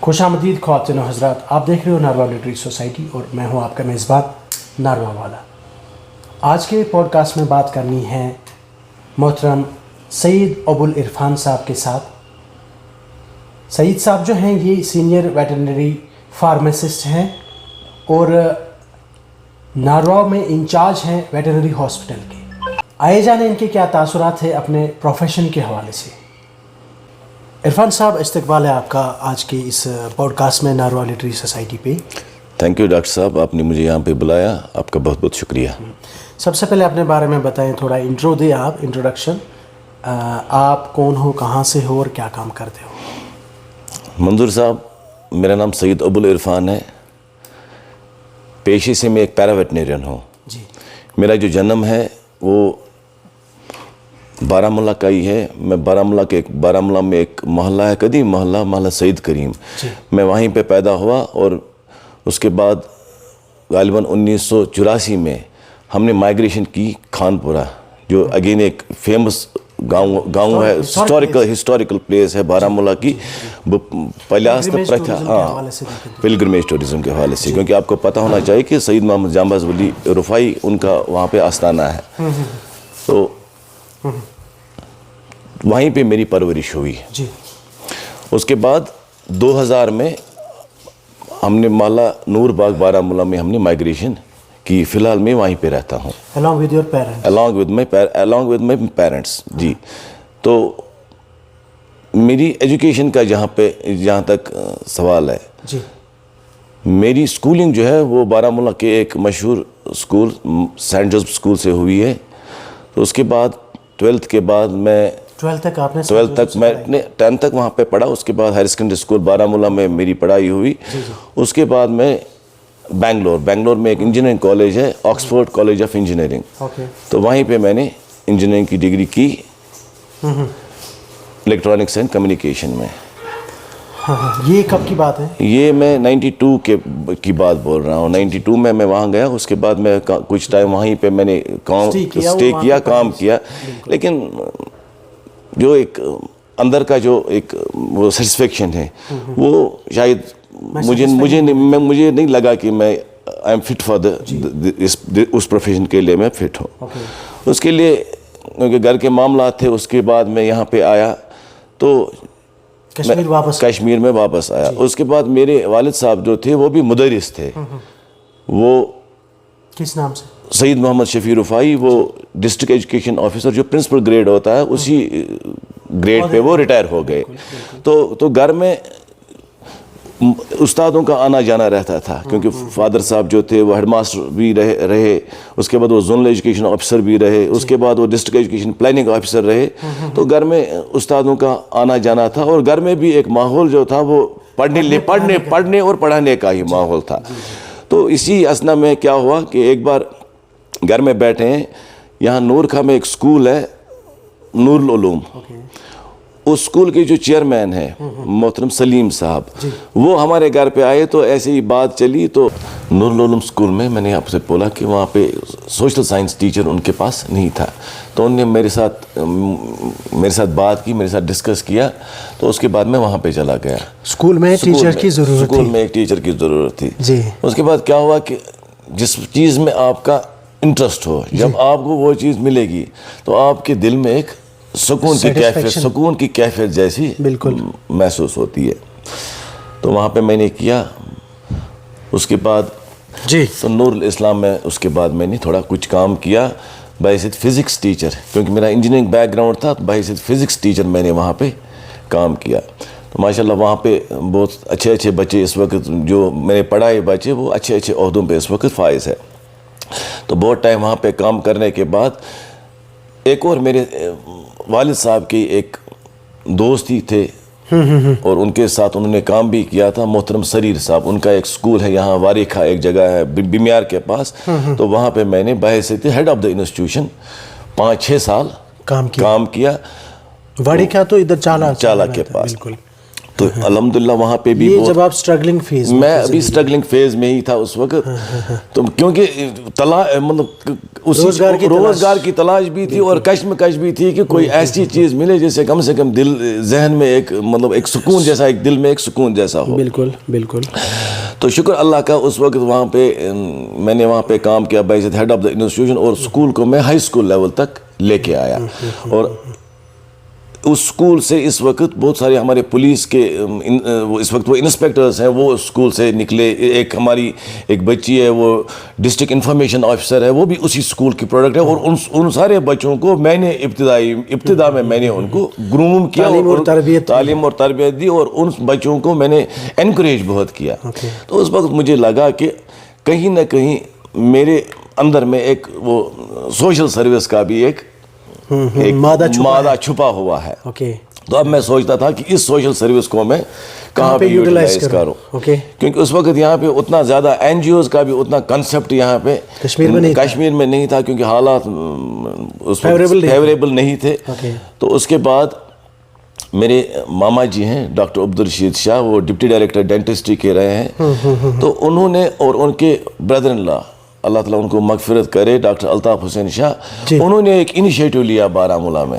خوش آمدید خواتین و حضرات، آپ دیکھ رہے ہو ناروا لٹری سوسائٹی اور میں ہوں آپ کا میزبان ناروا والا۔ آج کے پوڈ کاسٹ میں بات کرنی ہے محترم سید ابوالعرفان صاحب کے ساتھ۔ سعید صاحب جو ہیں یہ سینئر ویٹرنری فارماسسٹ ہیں اور ناروا میں انچارج ہیں ویٹرنری ہاسپٹل کے۔ آئے جانے ان کے کیا تاثرات ہیں اپنے پروفیشن کے حوالے سے۔ عرفان صاحب، استقبال ہے آپ کا آج کے اس پوڈ کاسٹ میں ناروا لٹری سوسائٹی پہ۔ تھینک یو ڈاکٹر صاحب، آپ نے مجھے یہاں پہ بلایا، آپ کا بہت بہت شکریہ۔ سب سے پہلے اپنے بارے میں بتائیں، تھوڑا انٹرو دیں آپ، انٹروڈکشن، آپ کون ہو، کہاں سے ہو اور کیا کام کرتے ہو؟ منظور صاحب، میرا نام سید ابوالعرفان ہے، پیشے سے میں ایک پیرا ویٹنیرین ہوں۔ جی۔ میرا جو جنم ہے وہ بارہمولہ کا ہی ہے۔ میں بارہمولہ میں ایک محلہ ہے، قدیم محلہ سید کریم، میں وہیں پہ پیدا ہوا اور اس کے بعد غالباً 1984 میں ہم نے مائیگریشن کی خانپورہ، جو اگین ایک فیمس گاؤں ہے، ہسٹوریکل پلیس ہے بارہمولہ کی، پلگرمیج ٹورزم کے حوالے سے، کیونکہ آپ کو پتہ ہونا چاہیے کہ سید محمد جانباز ولی رفائی ان کا وہاں پہ آستانہ ہے، تو وہیں پہ میری پرورش ہوئی۔ جی۔ اس کے بعد 2000 میں ہم نے محلہ نور باغ بارہمولہ میں ہم نے مائیگریشن کی، فی الحال میں وہیں پہ رہتا ہوں۔ along with your parents؟ along with my parents، جی۔ تو میری ایجوکیشن کا جہاں تک سوال ہے، جی، میری سکولنگ جو ہے وہ بارہمولہ کے ایک مشہور سکول سینٹ جوزف سکول سے ہوئی ہے۔ تو اس کے بعد 12th کے بعد میں 12th تک آپ نے 12th تک میں نے 10th تک وہاں پہ پڑھا۔ اس کے بعد ہائر سیکنڈری اسکول بارہمولہ میں میری پڑھائی ہوئی۔ اس کے بعد میں بنگلور میں ایک انجینئرنگ کالج ہے، آکسفورڈ کالج آف انجینئرنگ، تو وہیں پہ میں نے انجینئرنگ کی ڈگری کی الیکٹرانکس اینڈ کمیونیکیشن میں۔ یہ کب کی بات ہے؟ یہ میں 92 کی بات بول رہا ہوں۔ 92 میں وہاں گیا، اس کے بعد میں کچھ ٹائم وہیں پہ میں نے اسٹے کیا، کام کیا، لیکن جو ایک اندر کا جو ایک وہ سیٹسفیکشن ہے وہ شاید مجھے نہیں لگا کہ میں آئی ایم فٹ فار اس پروفیشن کے لیے میں فٹ ہوں۔ اس کے لیے کیونکہ گھر کے معاملات تھے، اس کے بعد میں یہاں پہ آیا تو کشمیر میں واپس آیا۔ اس کے بعد میرے والد صاحب جو تھے وہ بھی مدرس تھے، وہ کس نام سے؟ سید محمد شفیع رفائی، وہ ڈسٹرکٹ ایجوکیشن آفیسر جو پرنسپل گریڈ ہوتا ہے اسی گریڈ پہ وہ ریٹائر ہو گئے۔ تو گھر میں استادوں کا آنا جانا رہتا تھا، کیونکہ فادر صاحب جو تھے وہ ہیڈ ماسٹر بھی رہے، اس کے بعد وہ زونل ایجوکیشن آفیسر بھی رہے، اس کے بعد وہ ڈسٹرکٹ ایجوکیشن پلاننگ آفیسر رہے، تو گھر میں استادوں کا آنا جانا تھا، اور گھر میں بھی ایک ماحول جو تھا وہ پڑھنے اور پڑھانے کا ہی ماحول تھا۔ تو اسی اثنا میں کیا ہوا کہ ایک بار گھر میں بیٹھے ہیں، یہاں نورکھا میں ایک سکول ہے نور العلوم، اس سکول کے جو چیئرمین ہیں محترم سلیم صاحب، وہ ہمارے گھر پہ آئے، تو ایسے ہی بات چلی، تو نور العلوم سکول میں نے آپ سے بولا کہ وہاں پہ سوشل سائنس ٹیچر ان کے پاس نہیں تھا، تو انہوں نے میرے ساتھ بات کی، میرے ساتھ ڈسکس کیا، تو اس کے بعد میں وہاں پہ چلا گیا۔ اسکول میں ٹیچر کی ضرورت تھی؟ اسکول میں ایک ٹیچر کی ضرورت تھی۔ جی۔ اس کے بعد کیا ہوا کہ جس چیز میں آپ کا انٹرسٹ ہو، جب آپ کو وہ چیز ملے گی تو آپ کے دل میں ایک سکون کی کیفیت جیسی بالکل محسوس ہوتی ہے۔ تو وہاں پہ میں نے کیا، اس کے بعد تو نور الاسلام میں اس کے بعد میں نے تھوڑا کچھ کام کیا بحیثیت فزکس ٹیچر، کیونکہ میرا انجینئرنگ بیک گراؤنڈ تھا، بحیثیت فزکس ٹیچر میں نے وہاں پہ کام کیا۔ تو ماشاءاللہ وہاں پہ بہت اچھے بچے اس وقت جو میں نے پڑھائے بچے وہ اچھے عہدوں پہ اس وقت فائز ہے۔ تو بہت ٹائم وہاں پہ کام کرنے کے بعد ایک اور میرے والد صاحب کے ایک دوست ہی تھے، اور ان کے ساتھ انہوں نے کام بھی کیا تھا، محترم سریر صاحب، ان کا ایک سکول ہے یہاں واریکھا ایک جگہ ہے بیمیار کے پاس، تو وہاں پہ میں نے بحیثیت ہیڈ آف دا انسٹیٹیوشن 5-6 سال کام کیا۔ واریکھا تو ادھر چالا کے پاس۔ تو الحمدللہ وہاں پہ بھی جب آپ اسٹرگلنگ فیز میں ابھی اسٹرگلنگ فیز میں ہی تھا اس وقت، تو کیونکہ مطلب روزگار کی تلاش بھی تھی اور کشمکش بھی تھی کہ کوئی ایسی چیز ملے جس سے کم دل ذہن میں ایک مطلب ایک سکون جیسا، ایک دل میں ایک سکون جیسا ہو. بالکل. تو شکر اللہ کا اس وقت وہاں پہ میں نے وہاں پہ کام کیا باعزت ہیڈ آف دا انسٹیٹیوشن، اور اسکول کو میں ہائی اسکول لیول تک لے کے آیا. اور اس اسکول سے اس وقت بہت سارے ہمارے پولیس کے اس وقت وہ انسپیکٹرز ہیں، وہ اسکول سے نکلے. ایک ہماری ایک بچی ہے، وہ ڈسٹرکٹ انفارمیشن آفیسر ہے، وہ بھی اسی اسکول کی پروڈکٹ ہے. اور ان سارے بچوں کو میں نے ابتدا میں میں نے ان کو گروم کیا، تعلیم اور تربیت دی، اور ان بچوں کو میں نے انکریج بہت کیا. تو اس وقت مجھے لگا کہ کہیں نہ کہیں میرے اندر میں ایک وہ سوشل سروس کا بھی ایک مادہ چھپا ہوا ہے. تو اب میں سوچتا تھا کہ اس سوشل سروس کو میں کہاں پہ یوٹیلائز کروں، کیونکہ اس وقت یہاں پہ اتنا زیادہ این جی اوز کا بھی اتنا کنسپٹ یہاں پہ کشمیر میں نہیں تھا، کیونکہ حالات اس وقت فیوریبل نہیں تھے. تو اس کے بعد میرے ماما جی ہیں ڈاکٹر عبدالرشید شاہ، وہ ڈپٹی ڈائریکٹر ڈینٹسٹری کے رہے ہیں. تو انہوں نے اور ان کے بردر ان لا، اللہ تعالیٰ ان کو مغفرت کرے، ڈاکٹر الطاف حسین شاہ، انہوں نے ایک انیشیٹو لیا بارہمولہ میں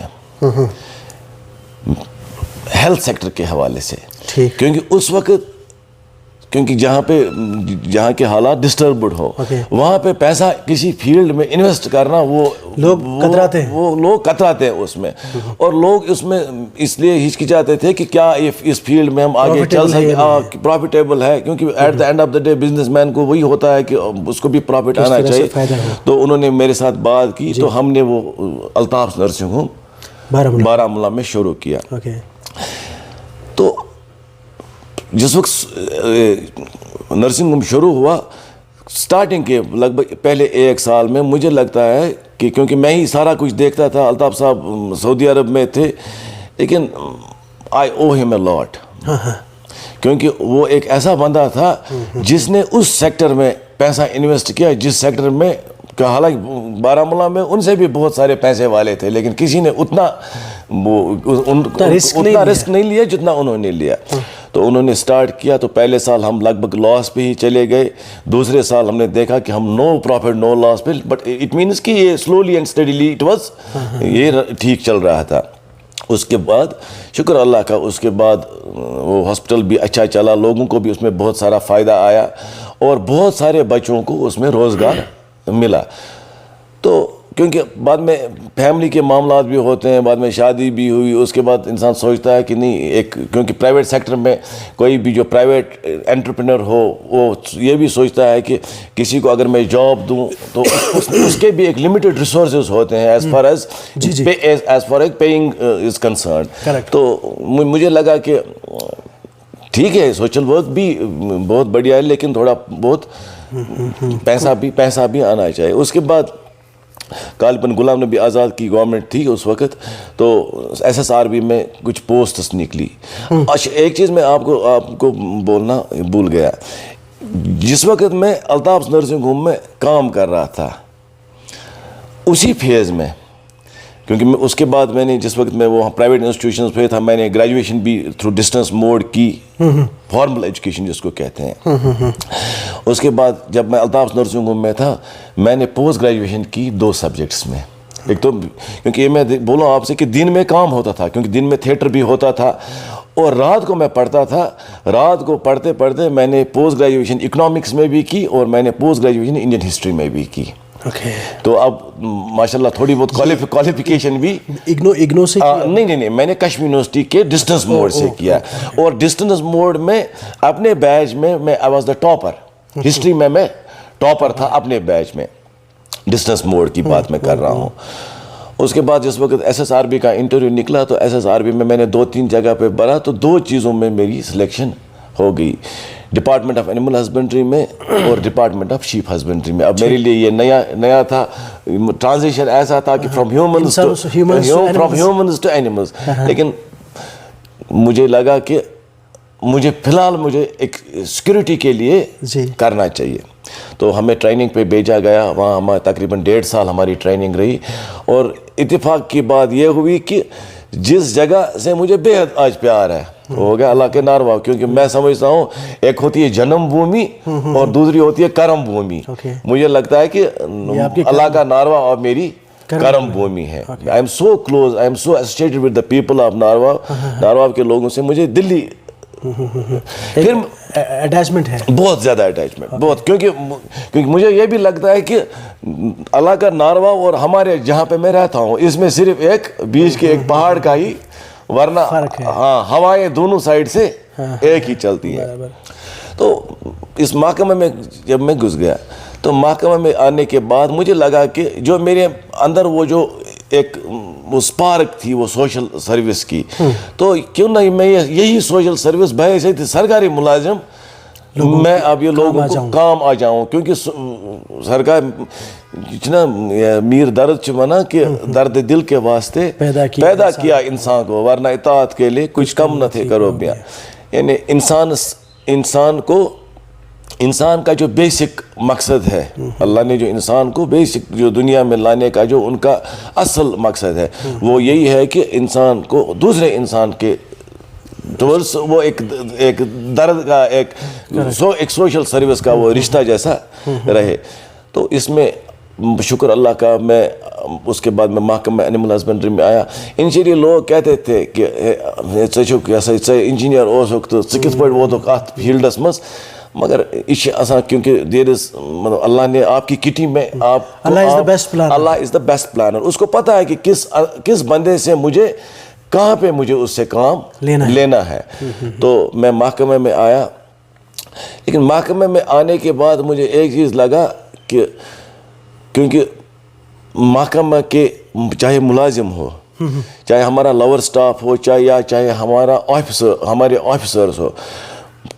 ہیلتھ سیکٹر کے حوالے سے. کیونکہ اس وقت جہاں کے حالات ڈسٹربڈ ہو، وہاں پہ پیسہ کسی فیلڈ میں انویسٹ کرنا وہ لوگ کتراتے ہیں اس میں. اور لوگ اس میں اس لیے ہچکچاتے تھے کہ کیا اس فیلڈ میں ہم آگے چل سکیں، پروفیٹیبل ہے، کیونکہ at the end of the day businessman کو وہی ہوتا ہے کہ اس کو بھی پروفٹ آنا چاہیے. تو انہوں نے میرے ساتھ بات کی، تو ہم نے وہ الطاف نرسنگ ہوم بارہمولہ میں شروع کیا. تو جس وقت نرسنگ ہوم شروع ہوا، سٹارٹنگ کے لگ بھگ پہلے 1 سال میں مجھے لگتا ہے کہ کیونکہ میں ہی سارا کچھ دیکھتا تھا، الطاف صاحب سعودی عرب میں تھے، لیکن آئی او ہم اے لاٹ، کیونکہ وہ ایک ایسا بندہ تھا جس نے اس سیکٹر میں پیسہ انویسٹ کیا جس سیکٹر میں کہ حالانکہ بارہمولہ میں ان سے بھی بہت سارے پیسے والے تھے، لیکن کسی نے اتنا رسک نہیں لیا جتنا انہوں نے لیا. تو انہوں نے سٹارٹ کیا، تو پہلے سال ہم لگ بھگ لاس پہ ہی چلے گئے. دوسرے سال ہم نے دیکھا کہ ہم نو پروفٹ نو لاس پہ، بٹ اٹ مینس کہ یہ slowly and steadily it was یہ ٹھیک چل رہا تھا. اس کے بعد شکر اللہ کا، اس کے بعد وہ ہاسپٹل بھی اچھا چلا، لوگوں کو بھی اس میں بہت سارا فائدہ آیا، اور بہت سارے بچوں کو اس میں روزگار ملا. تو کیونکہ بعد میں فیملی کے معاملات بھی ہوتے ہیں، بعد میں شادی بھی ہوئی، اس کے بعد انسان سوچتا ہے کہ نہیں کیونکہ پرائیویٹ سیکٹر میں کوئی بھی جو پرائیویٹ انٹرپرینر ہو وہ یہ بھی سوچتا ہے کہ کسی کو اگر میں جاب دوں تو اس کے بھی ایک لمیٹڈ ریسورسز ہوتے ہیں as far as paying is concerned. تو مجھے لگا کہ ٹھیک ہے، سوشل ورک بھی بہت بڑھیا ہے، لیکن تھوڑا بہت پیسہ بھی آنا چاہیے. اس کے بعد غالباً غلام نبی آزاد کی گورنمنٹ تھی اس وقت، تو ایس ایس آر بی میں کچھ پوسٹس نکلی. ایک چیز میں آپ کو بولنا بھول گیا، جس وقت میں الطاف نرسنگ ہوم میں کام کر رہا تھا اسی فیز میں، کیونکہ اس کے بعد میں نے جس وقت میں وہاں پرائیویٹ انسٹیٹیوشنز پہ تھا، میں نے گریجویشن بھی تھرو ڈسٹنس موڈ کی، فارمل ایجوکیشن جس کو کہتے ہیں. اس کے بعد جب میں الطاف نرسنگ ہوم میں تھا، میں نے پوسٹ گریجویشن کی 2 سبجیکٹس میں. ایک تو کیونکہ یہ میں بولوں آپ سے کہ دن میں کام ہوتا تھا، کیونکہ دن میں تھیٹر بھی ہوتا تھا، اور رات کو میں پڑھتا تھا. رات کو پڑھتے پڑھتے میں نے پوسٹ گریجویشن اکنامکس میں بھی کی، اور میں نے پوسٹ گریجویشن انڈین ہسٹری میں بھی کی. تو اب ماشاءاللہ تھوڑی بہت کوالیفیکیشن بھی اگنو سے نہیں میں نے کشمیر یونیورسٹی کے ڈسٹنس موڈ سے کیا. اور ڈسٹنس موڈ میں اپنے بیچ میں I was the topper, history میں ٹاپر تھا اپنے بیچ میں. ڈسٹنس موڈ کی بات میں کر رہا ہوں. اس کے بعد جس وقت ایس ایس آر بی کا انٹرویو نکلا، تو ایس ایس آر بی میں نے 2-3 جگہ پہ بھرا، تو 2 چیزوں میں میری سلیکشن ہو گئی، ڈپارٹمنٹ آف اینیمل ہسبینڈری میں اور ڈپارٹمنٹ آف شیپ ہسبینڈری میں. اب میرے لیے یہ نیا تھا، ٹرانزیشن ایسا تھا کہ فرام ہیومنز ٹو اینیملز. لیکن مجھے لگا کہ مجھے فی الحال ایک سیکورٹی کے لیے کرنا چاہیے. تو ہمیں ٹریننگ پہ بھیجا گیا، وہاں ہمارا تقریباً 1.5 سال ہماری ٹریننگ رہی. اور اتفاق کی بات یہ ہوئی کہ جس جگہ سے مجھے بے حد آج پیار ہے ہو گیا اللہ کے ناروا. کیونکہ میں سمجھتا ہوں ایک ہوتی ہے جنم بھومی اور دوسری ہوتی ہے کرم بھومی. مجھے لگتا ہے کہ اللہ کا ناروا اور میری کرم بھومی ہے. I am so close, I am so associated with the people of Narwa. Narwa کے لوگوں سے مجھے دلی پھر اٹیچمنٹ ہے, بہت زیادہ اٹیچمنٹ, بہت. کیونکہ مجھے یہ بھی لگتا ہے کہ اللہ کا ناروا اور ہمارے جہاں پہ میں رہتا ہوں اس میں صرف ایک بیچ کے ایک پہاڑ کا ہی, ورنہ ہاں ہوائیں دونوں سائڈ سے ایک ہی چلتی ہیں. تو اس محکمہ میں جب میں گھس گیا تو محکمہ میں آنے کے بعد مجھے لگا کہ جو میرے اندر وہ جو ایک وہ سپارک تھی وہ سوشل سروس کی, تو کیوں نہیں میں یہی سوشل سروس بحیثیت سرکاری ملازم میں اب یہ لوگوں کو کام آ جاؤں. کیونکہ سرکار جتنا میر درد چمنا کہ درد دل کے واسطے پیدا کیا انسان کو, ورنہ اطاعت کے لیے کچھ کم نہ تھے کرو بیا. یعنی انسان کا جو بیسک مقصد ہے, اللہ نے جو انسان کو بیسک جو دنیا میں لانے کا جو ان کا اصل مقصد ہے وہ یہی ہے کہ انسان کو دوسرے انسان کے ٹورس وہ ایک درد کا ایک سوشل سروس کا وہ رشتہ جیسا رہے. تو اس میں شکر اللہ کا میں اس کے بعد میں محکمہ اینیمل ہسبنڈری میں آیا. انجینئر لوگ کہتے تھے کہ انجینئر ہو سکتے کت پہ ووتک ات فیلڈس مز, مگر یہ کیونکہ دیر از مطلب اللہ نے آپ کی کٹی میں اللہ از دا بیسٹ پلانر. اس کو پتہ ہے کہ کس بندے سے مجھے کہاں پہ مجھے اس سے کام لینا ہے. تو میں محکمہ میں آیا, لیکن محکمہ میں آنے کے بعد مجھے ایک چیز لگا کہ کیونکہ محکمہ کے چاہے ملازم ہو, چاہے ہمارا لور سٹاف ہو, چاہے ہمارے آفیسرز ہو,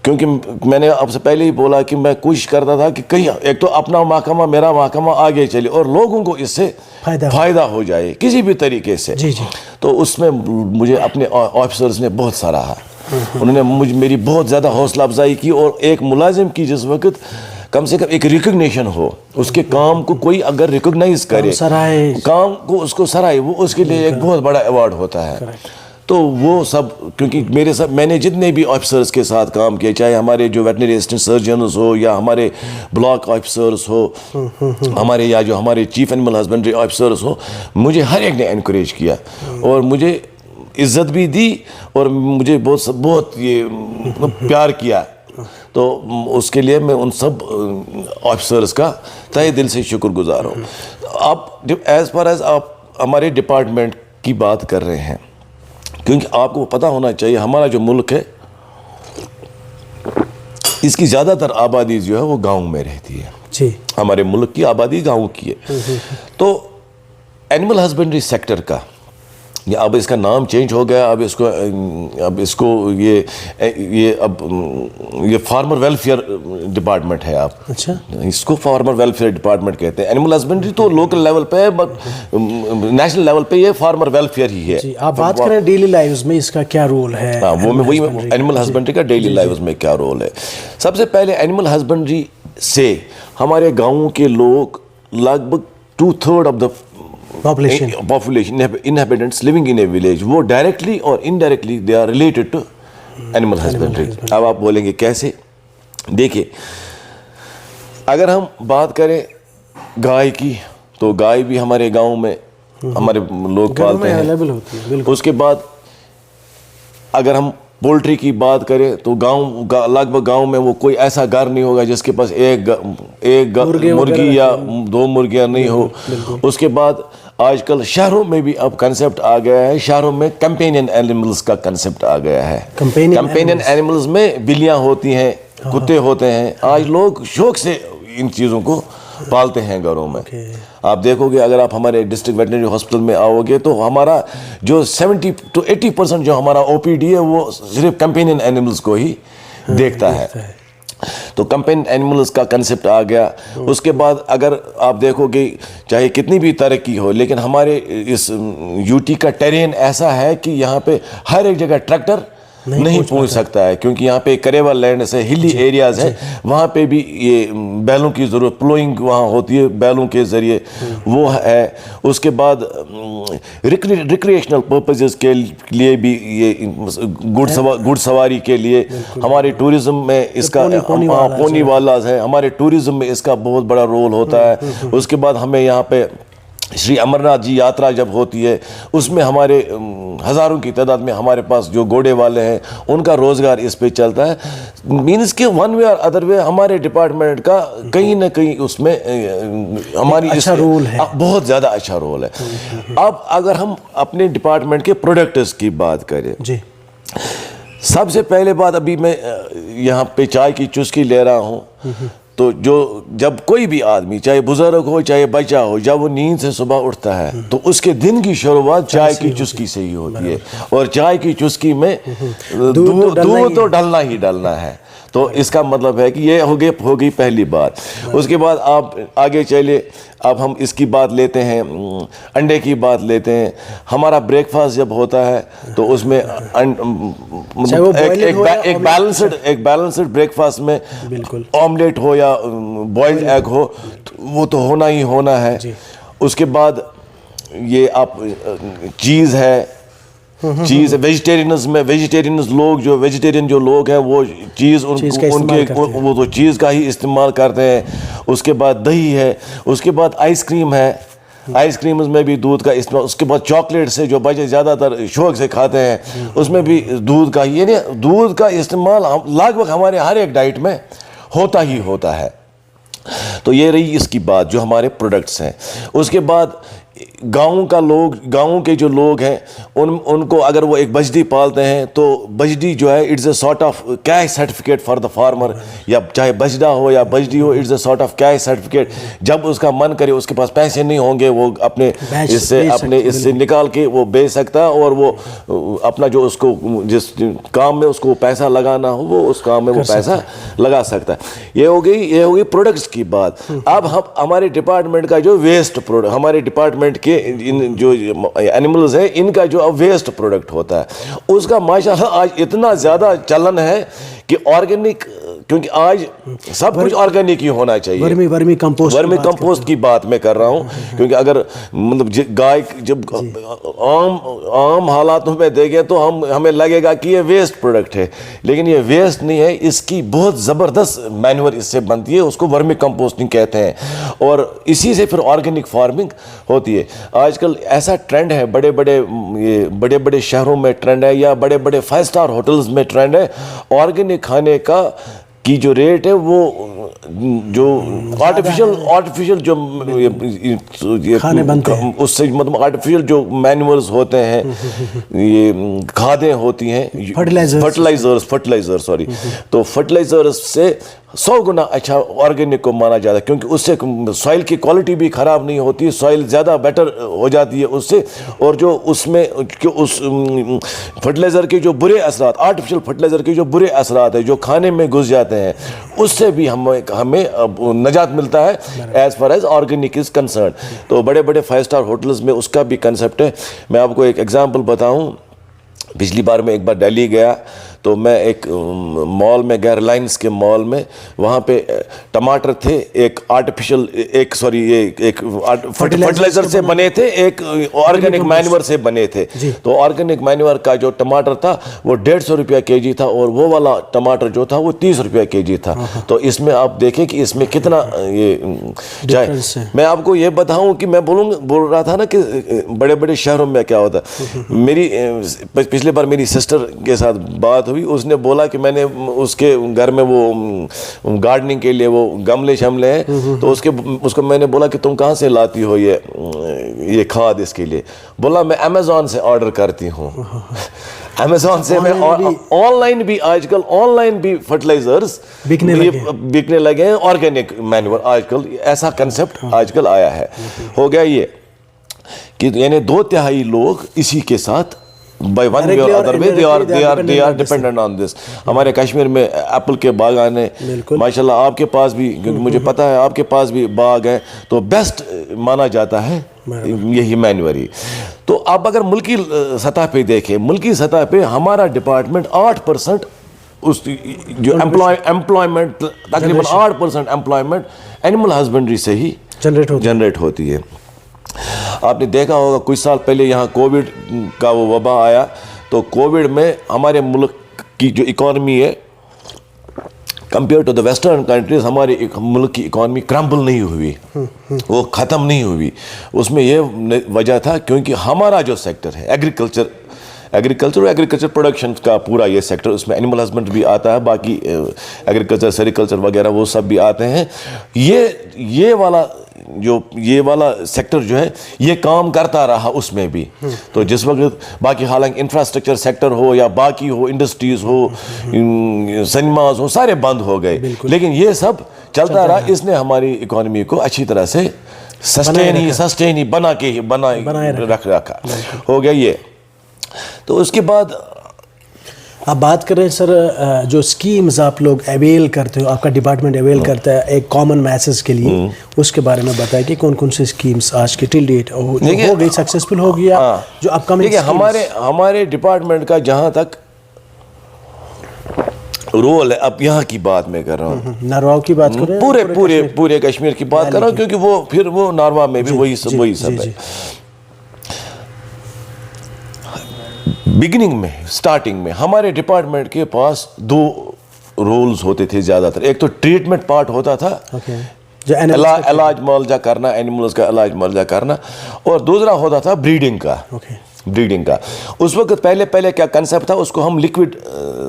کیونکہ میں نے آپ سے پہلے ہی بولا کہ میں کوشش کرتا تھا کہ کہیں ایک تو اپنا محکمہ میرا محکمہ آگے چلے اور لوگوں کو اس سے فائدہ ہو جائے کسی بھی طریقے سے. تو اس میں مجھے اپنے آفیسرز نے بہت سراہا, انہوں نے میری بہت زیادہ حوصلہ افزائی کی. اور ایک ملازم کی جس وقت کم سے کم ایک ریکگنیشن ہو, اس کے کام کو کوئی اگر ریکگنائز کرے, کام کو اس کو سرائے, وہ اس کے لیے ایک بہت بڑا ایوارڈ ہوتا ہے. تو وہ سب کیونکہ میں نے جتنے بھی آفیسرز کے ساتھ کام کیا, چاہے ہمارے جو ویٹنری اسسٹنٹ سرجنز ہو یا ہمارے بلاک آفیسرز ہو, ہمارے یا جو ہمارے چیف اینیمل ہسبنڈری آفیسرز ہو, مجھے ہر ایک نے انکریج کیا اور مجھے عزت بھی دی اور مجھے بہت یہ پیار کیا. تو اس کے لیے میں ان سب آفیسرز کا تہہ دل سے شکر گزار ہوں. اب ایز فار ایز آپ ہمارے ڈپارٹمنٹ کی بات کر رہے ہیں, کیونکہ آپ کو پتہ ہونا چاہیے ہمارا جو ملک ہے اس کی زیادہ تر آبادی جو ہے وہ گاؤں میں رہتی ہے. ہمارے ملک کی آبادی گاؤں کی ہے. تو اینیمل ہسبنڈری سیکٹر کا اب اس کا نام چینج ہو گیا, اب اس کو یہ فارمر ویلفیئر ڈپارٹمنٹ ہے. آپ اس کو فارمر ویلفیئر ڈپارٹمنٹ کہتے ہیں. اینیمل ہسبنڈری تو لوکل لیول پہ ہے, بٹ نیشنل لیول پہ یہ فارمر ویلفیئر ہی ہے. آپ بات کریں ڈیلی لائفز میں اس کا کیا رول ہے؟ ہاں, وہ میں وہی اینیمل ہسبنڈری کا ڈیلی لائفز میں کیا رول ہے. سب سے پہلے اینیمل ہسبنڈری سے ہمارے گاؤں کے لوگ لگ بھگ 2/3 of the population inhabitants living in a village, وہ ڈائریکٹلی اور indirectly they are related to animal husbandry. اب آپ بولیں گے کیسے؟ دیکھیں, اگر ہم بات کریں گائے کی تو گائے بھی ہمارے گاؤں میں ہمارے لوگ پالتے ہیں. اس کے بعد اگر ہم پولٹری کی بات کریں تو لگ بھگ گاؤں میں وہ کوئی ایسا گھر نہیں ہوگا جس کے پاس ایک مرغی یا 2 مرغیاں نہیں ہو. اس کے بعد آج کل شہروں میں بھی اب کنسیپٹ آ گیا ہے, شہروں میں کمپینین اینیملز کا کنسیپٹ آ گیا ہے. کمپینین اینیملز میں بلیاں ہوتی ہیں, کتے ہوتے ہیں. آج لوگ شوق سے ان چیزوں کو پالتے ہیں گھروں میں. آپ دیکھو گے اگر آپ ہمارے ڈسٹرکٹ ویٹنری ہاسپٹل میں آؤ گے تو ہمارا جو 70 to 80% جو ہمارا OPD ہے وہ صرف کمپینین اینیملز کو ہی دیکھتا ہے. تو کمپین اینیملز کا کنسیپٹ آ گیا. اس کے بعد اگر آپ دیکھو گے چاہے کتنی بھی ترقی ہو, لیکن ہمارے اس UT کا ٹیرین ایسا ہے کہ یہاں پہ ہر ایک جگہ ٹریکٹر نہیں پہنچ سکتا ہے، کیونکہ یہاں پہ کریول لینڈ سے ہلی ایریاز ہیں، وہاں پہ بھی یہ بیلوں کی ضرورت، پلوئنگ وہاں ہوتی ہے بیلوں کے ذریعے، وہ ہے. اس کے بعد ریکریشنل پرپزز کے لیے بھی یہ گھڑ سواری کے لیے ہمارے ٹورزم میں اس کا پونی والاز ہیں، ہمارے ٹورزم میں اس کا بہت بڑا رول ہوتا ہے. اس کے بعد ہمیں یہاں پہ شری امر ناتھ جی یاترا جب ہوتی ہے، اس میں ہمارے ہزاروں کی تعداد میں ہمارے پاس جو گھوڑے والے ہیں ان کا روزگار اس پہ چلتا ہے. مینس کہ ون وے اور ادر وے ہمارے ڈپارٹمنٹ کا کہیں نہ کہیں اس میں ہماری اچھا رول ہے، بہت زیادہ اچھا رول ہے. اب اگر ہم اپنے ڈپارٹمنٹ کے پروڈکٹس کی بات کریں، جی سب سے پہلے بات، ابھی میں یہاں پہ چائے کی چسکی لے رہا ہوں، تو جب کوئی بھی آدمی چاہے بزرگ ہو چاہے بچہ ہو، جب وہ نیند سے صبح اٹھتا ہے تو اس کے دن کی شروعات چائے کی چسکی سے ہی ہوتی ہے، اور چائے کی چسکی میں دودھ تو ڈلنا ہی ڈلنا ہے. تو اس کا مطلب ہے کہ یہ ہو گئی پہلی بات. اس کے بعد آپ آگے چلے، اب ہم اس کی بات لیتے ہیں، انڈے کی بات لیتے ہیں. ہمارا بریک فاسٹ جب ہوتا ہے تو اس میں ایک بیلنسڈ بریک فاسٹ میں آملیٹ ہو یا بوائلڈ ایگ ہو، وہ تو ہونا ہی ہونا ہے. اس کے بعد یہ آپ چیز ہے، چیز ویجیٹیرینز لوگ جو ویجیٹیرین جو لوگ ہیں وہ چیز ان کے وہ تو چیز کا ہی استعمال کرتے ہیں. اس کے بعد دہی ہے، اس کے بعد آئس کریم ہے، آئس کریمز میں بھی دودھ کا استعمال. اس کے بعد چاکلیٹ سے جو بچے زیادہ تر شوق سے کھاتے ہیں اس میں بھی دودھ کا ہی، یعنی دودھ کا استعمال لگ بھگ ہمارے ہر ایک ڈائٹ میں ہوتا ہی ہوتا ہے. تو یہ رہی اس کی بات جو ہمارے پروڈکٹس ہیں. اس کے بعد گاؤں کے جو لوگ ہیں ان کو اگر وہ ایک بجڑی پالتے ہیں تو بجڑی جو ہے it's a sort of cash certificate for the farmer, یا چاہے بجڑا ہو یا بجڑی ہو، it's a sort of cash certificate. جب اس کا من کرے، اس کے پاس پیسے نہیں ہوں گے، وہ اپنے اس سے نکال کے وہ بیچ سکتا ہے، اور وہ اپنا جو اس کو جس کام میں اس کو پیسہ لگانا ہو وہ اس کام میں وہ پیسہ لگا سکتا ہے. یہ ہو گئی پروڈکٹس کی بات. اب ہم ہمارے ڈپارٹمنٹ کا جو ویسٹ پروڈکٹ، ہمارے ڈپارٹمنٹ کے جو اینیملز ہیں ان کا جو ویسٹ پروڈکٹ ہوتا ہے، اس کا ماشاءاللہ آج اتنا زیادہ چلن ہے کہ آرگینک، کیونکہ آج سب کچھ آرگینک ہی ہونا چاہیے. ورمی کمپوسٹ کی بات میں کر رہا ہوں، کیونکہ اگر مطلب گائے جب عام حالاتوں میں دیکھیں تو ہمیں لگے گا کہ یہ ویسٹ پروڈکٹ ہے، لیکن یہ ویسٹ نہیں ہے. اس کی بہت زبردست مینور اس سے بنتی ہے، اس کو ورمی کمپوسٹنگ کہتے ہیں، اور اسی سے پھر آرگینک فارمنگ ہوتی ہے. آج کل ایسا ٹرینڈ ہے، بڑے بڑے شہروں میں ٹرینڈ ہے، یا بڑے بڑے 5 اسٹار ہوٹلز میں ٹرینڈ ہے، آرگینک کھانے کی جو ریٹ ہے وہ جو آرٹیفیشل جو کھانے بنتے ہیں اس سے مطلب آرٹیفیشل جو مینورز ہوتے ہیں، یہ کھادیں ہوتی ہیں، فرٹیلائزر تو فرٹیلائزرز سے 100 گنا اچھا آرگینک کو مانا جاتا ہے، کیونکہ اس سے سوائل کی کوالٹی بھی خراب نہیں ہوتی، سوائل زیادہ بیٹر ہو جاتی ہے اس سے. اور جو اس میں اس فرٹیلائزر کے جو برے اثرات، آرٹیفیشل فرٹیلائزر کے جو برے اثرات ہیں جو کھانے میں گھس جاتے ہیں، اس سے بھی ہمیں نجات ملتا ہے as far as organic is concern. تو بڑے 5 اسٹار ہوٹلز میں اس کا بھی کنسیپٹ ہے. میں آپ کو ایک ایگزامپل بتاؤں. پچھلی بار میں ایک بار دہلی گیا تو میں ایک مال میں گیا، ریلائنس کے مال میں. وہاں پہ ٹماٹر تھے، ایک فرٹیلائزر سے بنے تھے، ایک آرگینک مینور سے بنے تھے. تو آرگینک مینور کا جو ٹماٹر تھا وہ 150 روپیہ کے جی تھا، اور وہ والا ٹماٹر جو تھا وہ 30 روپیہ کے جی تھا. تو اس میں آپ دیکھیں کہ اس میں کتنا یہ چاہے. میں آپ کو یہ بتاؤں کہ میں بول رہا تھا نا کہ بڑے شہروں میں کیا ہوتا ہے. میری پچھلے بار میری سسٹر کے ساتھ بات ہوئی، اس نے بولا کہ میں نے اس کے گھر میں وہ گارڈننگ کے لیے وہ گملے شملے ہیں، تو اس کو میں نے بولا کہ تم کہاں سے لاتی ہو یہ کھاد اس کے لیے؟ بولا میں امیزون سے آرڈر کرتی ہوں. امیزون سے میں آن لائن بھی آج کل آن لائن بھی فرٹیلائزرز بکنے لگے ہیں، آرگینک مینور. آج کل ایسا کنسپٹ آج کل آیا ہے. ہو گیا یہ کہ یعنی 2/3 لوگ اسی کے ساتھ by one way or other way they are dependent on this. ہمارے کشمیر میں ایپل کے باغان ہیں ماشاء اللہ, آپ کے پاس بھی, کیونکہ مجھے پتا ہے آپ کے پاس بھی باغ ہے, تو بیسٹ مانا جاتا ہے یہی مینوری. تو آپ اگر ملکی سطح پہ دیکھیں, ملکی سطح پہ ہمارا ڈپارٹمنٹ 8% اس جو امپلائمنٹ تقریباً 8% امپلائمنٹ اینیمل ہسبینڈری سے ہی جنریٹ ہوتی ہے. آپ نے دیکھا ہوگا کچھ سال پہلے یہاں کووڈ کا وہ وبا آیا, تو کووڈ میں ہمارے ملک کی جو اکانومی ہے compare to the western countries, ہمارے ملک کی اکانومی کرمبل نہیں ہوئی, وہ ختم نہیں ہوئی. اس میں یہ وجہ تھا کیونکہ ہمارا جو سیکٹر ہے ایگریکلچر اور ایگریکلچر پروڈکشن کا پورا یہ سیکٹر, اس میں اینیمل ہسبینڈری بھی آتا ہے, باقی ایگریکلچر سیریکلچر وغیرہ وہ سب بھی آتے ہیں. یہ والا سیکٹر جو ہے یہ کام کرتا رہا اس میں بھی. تو جس وقت باقی حالانکہ انفراسٹرکچر سیکٹر ہو یا باقی ہو, انڈسٹریز ہو, سنیماز ہو, سارے بند ہو گئے, لیکن یہ سب چلتا رہا. اس نے ہماری اکانومی کو اچھی طرح سے سسٹین ہی بنا رکھا ہو گیا یہ. تو اس کے بعد آپ بات کریں سر, جو اسکیمز آپ لوگ اویل کرتے ہو, آپ کا ڈپارٹمنٹ اویل کرتا ہے ایک کامن میسز کے لیے, اس کے بارے میں بتائیں کہ کون کون سی اسکیمز آج کے ٹل ڈیٹ ہو گئی, سکسیسفل ہو گیا جو اپ کمنگ. ہمارے ڈپارٹمنٹ کا جہاں تک رول ہے, اب یہاں کی بات میں کر رہا ہوں, ناروا کی بات کر رہے ہیں, پورے کشمیر کی بات کر رہا ہوں, کیونکہ وہ ناروا میں بھی وہی سب ہے. بگننگ میں, سٹارٹنگ میں ہمارے ڈپارٹمنٹ کے پاس 2 رولز ہوتے تھے زیادہ تر. ایک تو ٹریٹمنٹ پارٹ ہوتا تھا, علاج معالجہ کرنا, اینیملز کا علاج معالجہ کرنا, اور دوسرا ہوتا تھا بریڈنگ کا. اس وقت پہلے کیا کنسیپٹ تھا, اس کو ہم لکوڈ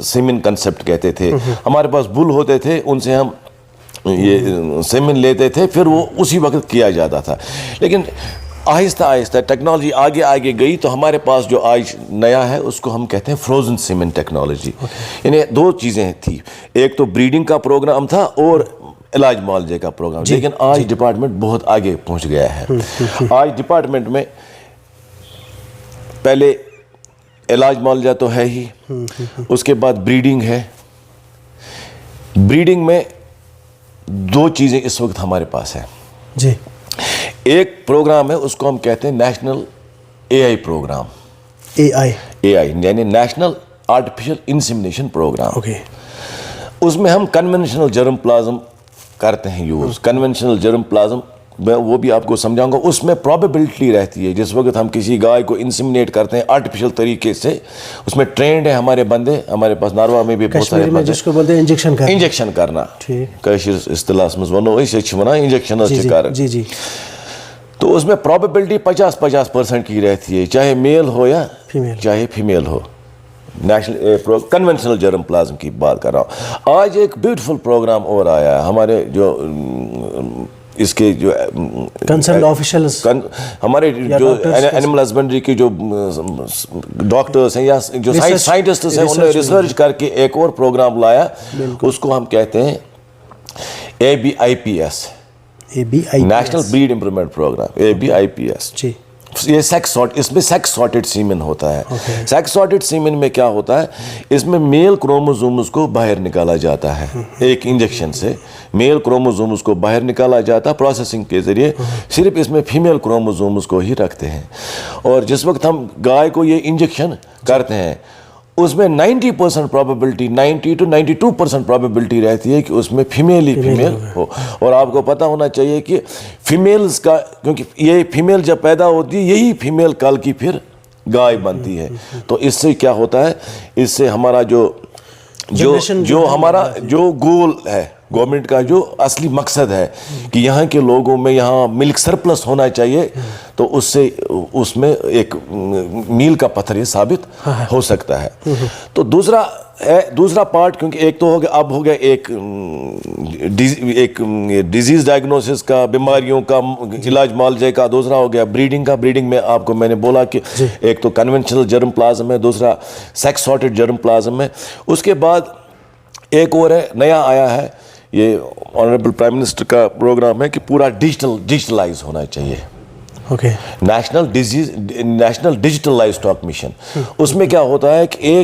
سیمن کنسیپٹ کہتے تھے. ہمارے پاس بل ہوتے تھے, ان سے ہم یہ سیمن لیتے تھے, پھر وہ اسی وقت کیا جاتا تھا. لیکن آہستہ ٹیکنالوجی آگے گئی, تو ہمارے پاس جو آج نیا ہے اس کو ہم کہتے ہیں فروزن سیمن ٹیکنالوجی. یعنی 2 چیزیں تھیں, ایک تو بریڈنگ کا پروگرام تھا اور علاج معالجے کا پروگرام. لیکن آج ڈپارٹمنٹ بہت آگے پہنچ گیا ہے. آج ڈپارٹمنٹ میں پہلے علاج معالجہ تو ہے ہی, اس کے بعد بریڈنگ ہے. بریڈنگ میں 2 چیزیں اس وقت ہمارے پاس ہیں. جی, ایک پروگرام ہے, اس کو ہم کہتے ہیں نیشنل AI پروگرام. AI یعنی نیشنل آرٹیفیشل انسیمنیشن پروگرام. اس میں ہم کنونشنل جرم پلازم کرتے ہیں یوز. کنونشنل جرم پلازم میں وہ بھی آپ کو سمجھاؤں گا. اس میں پرابیبلٹی رہتی ہے, جس وقت ہم کسی گائے کو انسیمنیٹ کرتے ہیں آرٹیفیشل طریقے سے, اس میں ٹرینڈ ہے ہمارے بندے, ہمارے پاس ناروا میں بھی بہت سارے جس کو بولتے ہیں انجیکشن کرنا. کشیر اصطلاح میں ونو انجیکشن. جی. تو اس میں پرابیبلٹی 50% کی رہتی ہے, چاہے میل ہو یا چاہے فیمیل ہو. نیشنل کنونشنل جرم پلازم کی بات کر رہا ہوں. آج ایک بیوٹیفل پروگرام اور آیا ہے. ہمارے جو اس کے جو کنسرنڈ آفیشلز, ہمارے جو اینیمل ہسبینڈری کے جو ڈاکٹرز ہیں یا جو سائنٹسٹس ہیں, انہوں نے ریسرچ کر کے ایک اور پروگرام لایا. اس کو ہم کہتے ہیں ABIPS, national breed improvement programme. ABIPS یہ اس میں سیکس سارٹڈ سیمن ہوتا ہے. سیکس سارٹڈ سیمن میں کیا ہوتا ہے, اس میں میل کروموزومز کو باہر نکالا جاتا ہے. ایک انجیکشن سے میل کروموزومز کو باہر نکالا جاتا ہے پروسیسنگ کے ذریعے. صرف اس میں فیمیل کروموزومز کو ہی رکھتے ہیں. اور جس وقت ہم گائے کو یہ انجیکشن کرتے ہیں, اس میں 90% پرابیبلٹی 90 to 92% پرابیبلٹی رہتی ہے کہ اس میں فیمیل ہو. اور آپ کو پتہ ہونا چاہیے کہ فیمیلز کا, کیونکہ یہ فیمیل جب پیدا ہوتی ہے یہی فیمیل کل کی پھر گائے بنتی ہے. تو اس سے کیا ہوتا ہے, اس سے ہمارا جو ہمارا جو گول ہے, گورنمنٹ کا جو اصلی مقصد ہے کہ یہاں کے لوگوں میں یہاں ملک سرپلس ہونا چاہیے, تو اس میں ایک میل کا پتھر یہ ثابت ہو سکتا ہے. تو دوسرا پارٹ, کیونکہ ایک تو ہو گیا ایک ڈیزیز ڈائگنوسس کا, بیماریوں کا علاج معالجے کا. دوسرا ہو گیا بریڈنگ کا. بریڈنگ میں آپ کو میں نے بولا کہ ایک تو کنونشنل جرم پلازم ہے, دوسرا سیکس سارٹڈ جرم پلازم ہے. اس کے بعد ایک اور ہے, نیا آیا ہے, یہ آنریبل پرائم منسٹر کا پروگرام ہے کہ پورا ڈیجیٹلائز ہونا چاہیے. Okay. National digital livestock mission. اس میں کیا ہوتا ہے کہ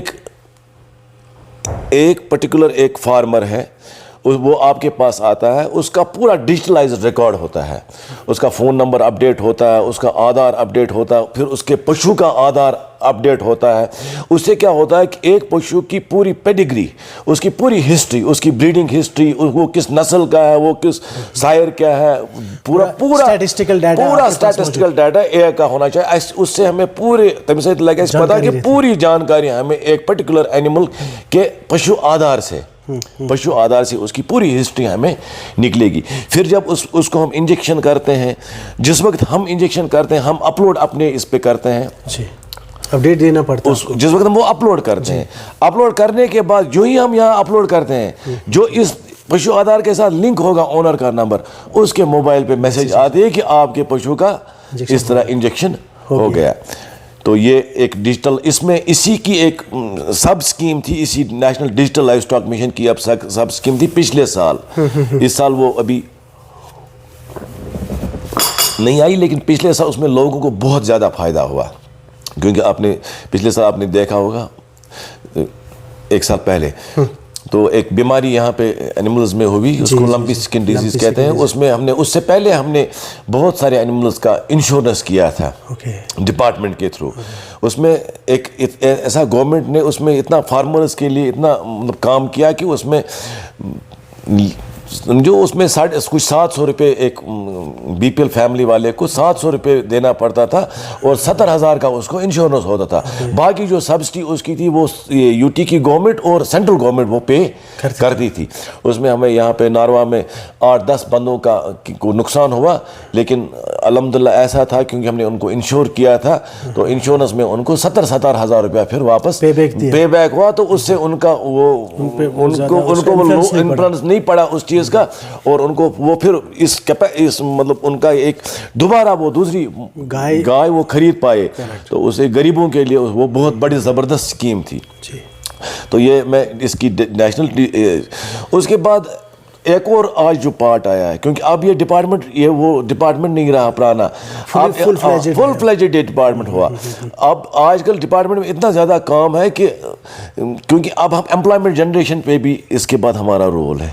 ایک پرٹیکولر ایک فارمر ہے, وہ آپ کے پاس آتا ہے, اس کا پورا ڈیجیٹلائز ریکارڈ ہوتا ہے, اس کا فون نمبر اپڈیٹ ہوتا ہے, اس کا آدھار اپڈیٹ ہوتا ہے, پھر اس کے پشو کا آدھار اپڈیٹ ہوتا ہے. اس سے کیا ہوتا ہے کہ ایک پشو کی پوری پیڈیگری, اس کی پوری ہسٹری, اس کی بریڈنگ ہسٹری, وہ کس نسل کا ہے, وہ کس سائر کیا ہے, پورا اسٹیٹسٹیکل ڈیٹا ایک کا ہونا چاہیے. اس سے ہمیں پورے تمہیں لگے پتا کہ پوری جانکاری ہمیں ایک پرٹیکولر اینیمل کے پشو آدھار سے اس کی پوری ہسٹری ہمیں نکلے گی. پھر جب اس کو ہم انجیکشن کرتے ہیں, جس وقت ہم انجیکشن کرتے ہیں, ہم اپلوڈ اپنے اس پہ کرتے ہیں, اپڈیٹ دینا پڑتا ہے جس وقت ہم وہ اپلوڈ کرتے ہیں. اپلوڈ کرنے کے بعد جو ہی ہم یہاں اپلوڈ کرتے ہیں, جو اس پشو آدھار کے ساتھ لنک ہوگا اونر کا نمبر, اس کے موبائل پہ میسج آتے ہیں کہ آپ کے پشو کا اس طرح انجیکشن ہو گیا. تو یہ ایک ڈیجیٹل, اس میں اسی کی ایک سب اسکیم تھی, اسی national digital livestock mission کی اب سب اسکیم تھی پچھلے سال. اس سال وہ ابھی نہیں آئی, لیکن پچھلے سال اس میں لوگوں کو بہت زیادہ فائدہ ہوا, کیونکہ پچھلے سال آپ نے دیکھا ہوگا, ایک سال پہلے تو ایک بیماری یہاں پہ اینیملز میں ہوئی, اس کو لمپی سکن ڈیزیز کہتے ہیں. اس میں اس سے پہلے ہم نے بہت سارے اینیملز کا انشورنس کیا تھا ڈپارٹمنٹ کے تھرو. اس میں ایک ایسا گورنمنٹ نے اس میں اتنا فارمرز کے لیے اتنا کام کیا کہ اس میں اس میں کچھ 700 روپے ایک بی پی ایل فیملی والے کو 700 روپے دینا پڑتا تھا, اور 70,000 کا اس کو انشورنس ہوتا تھا. باقی جو سبسڈی اس کی تھی وہ یو ٹی کی گورنمنٹ اور سینٹرل گورنمنٹ وہ پے کرتی تھی. اس میں ہمیں یہاں پہ ناروا میں 8-10 بندوں کو نقصان ہوا, لیکن الحمدللہ ایسا تھا کیونکہ ہم نے ان کو انشور کیا تھا, تو انشورنس میں ان کو 70,000 روپیہ پھر واپس پے بیک ہوا. تو اس سے ان کا انفلوئنس نہیں پڑا اس چیز کا, اور ان کو وہ پھر اس مطلب ان کا ایک دوبارہ وہ دوسری گائے وہ خرید پائے. تو اسے غریبوں کے لیے وہ بہت بڑی زبردست اسکیم تھی. تو یہ میں اس کی نیشنل. اس کے بعد ایک اور آج جو پارٹ آیا ہے, کیونکہ اب یہ ڈپارٹمنٹ وہ ڈپارٹمنٹ نہیں رہا پرانا, فل فلیجڈ ڈپارٹمنٹ ہوا. اب آج کل ڈپارٹمنٹ میں اتنا زیادہ کام ہے کہ کیونکہ اب ہم امپلائمنٹ جنریشن پہ بھی اس کے بعد ہمارا رول ہے.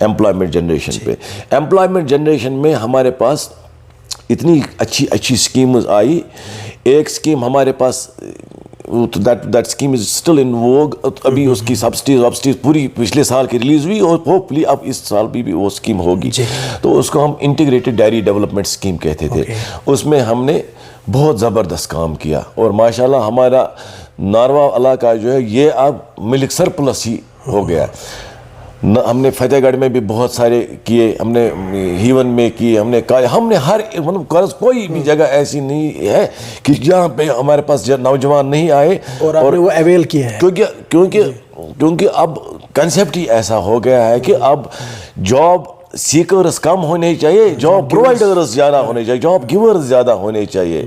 امپلائمنٹ جنریشن میں ہمارے پاس اتنی اچھی اسکیمز آئی. ایک اسکیم ہمارے پاس that scheme is still in vogue, ابھی اس کی سبسڈیز پوری پچھلے سال کی ریلیز ہوئی, اور ہوپفلی اب اس سال بھی وہ اسکیم ہوگی. تو اس کو ہم انٹیگریٹڈ ڈیری ڈیولپمنٹ اسکیم کہتے تھے. اس میں ہم نے بہت زبردست کام کیا, اور ماشاءاللہ ہمارا ناروا علاقہ جو ہے یہ اب ملک سرپلس ہی ہو گیا. ہم نے فتح گڑھ میں بھی بہت سارے کیے, ہم نے ہیون میں کیے, ہم نے ہر مطلب کوئی بھی جگہ ایسی نہیں ہے کہ جہاں پہ ہمارے پاس نوجوان نہیں آئے اور وہ اویل کیا ہے. کیونکہ اب کنسیپٹ ہی ایسا ہو گیا ہے کہ اب جاب سیکرز کم ہونے چاہیے, جاب پرووائڈرز زیادہ ہونے چاہیے, جاب گیورز زیادہ ہونے چاہیے.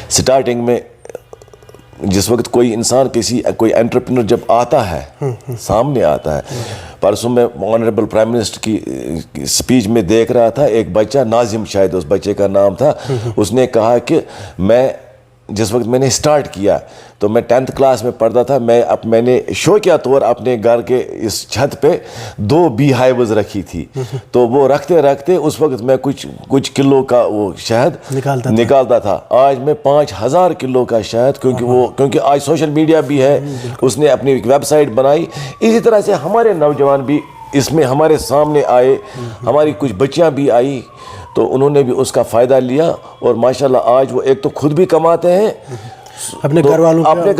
سٹارٹنگ میں جس وقت کوئی انسان کوئی انٹرپرینر جب آتا ہے, سامنے آتا ہے, پرسوں میں آنریبل پرائم منسٹر کی اسپیچ میں دیکھ رہا تھا, ایک بچہ ناظم شاید اس بچے کا نام تھا, اس نے کہا کہ جس وقت میں نے اسٹارٹ کیا تو میں 10th کلاس میں پڑھتا تھا, میں نے شوقیہ طور اپنے گھر کے اس چھت پہ 2 بی ہائیوز رکھی تھی. تو وہ رکھتے اس وقت میں کچھ کلو کا وہ شہد نکالتا تھا. آج میں 5,000 کلو کا شہد, کیونکہ آج سوشل میڈیا بھی ہے, اس نے اپنی ایک ویب سائٹ بنائی. اسی طرح سے ہمارے نوجوان بھی اس میں ہمارے سامنے آئے, ہماری کچھ بچیاں بھی آئی, تو انہوں نے بھی اس کا فائدہ لیا, اور ماشاءاللہ آج وہ ایک تو خود بھی کماتے ہیں, اپنے گھر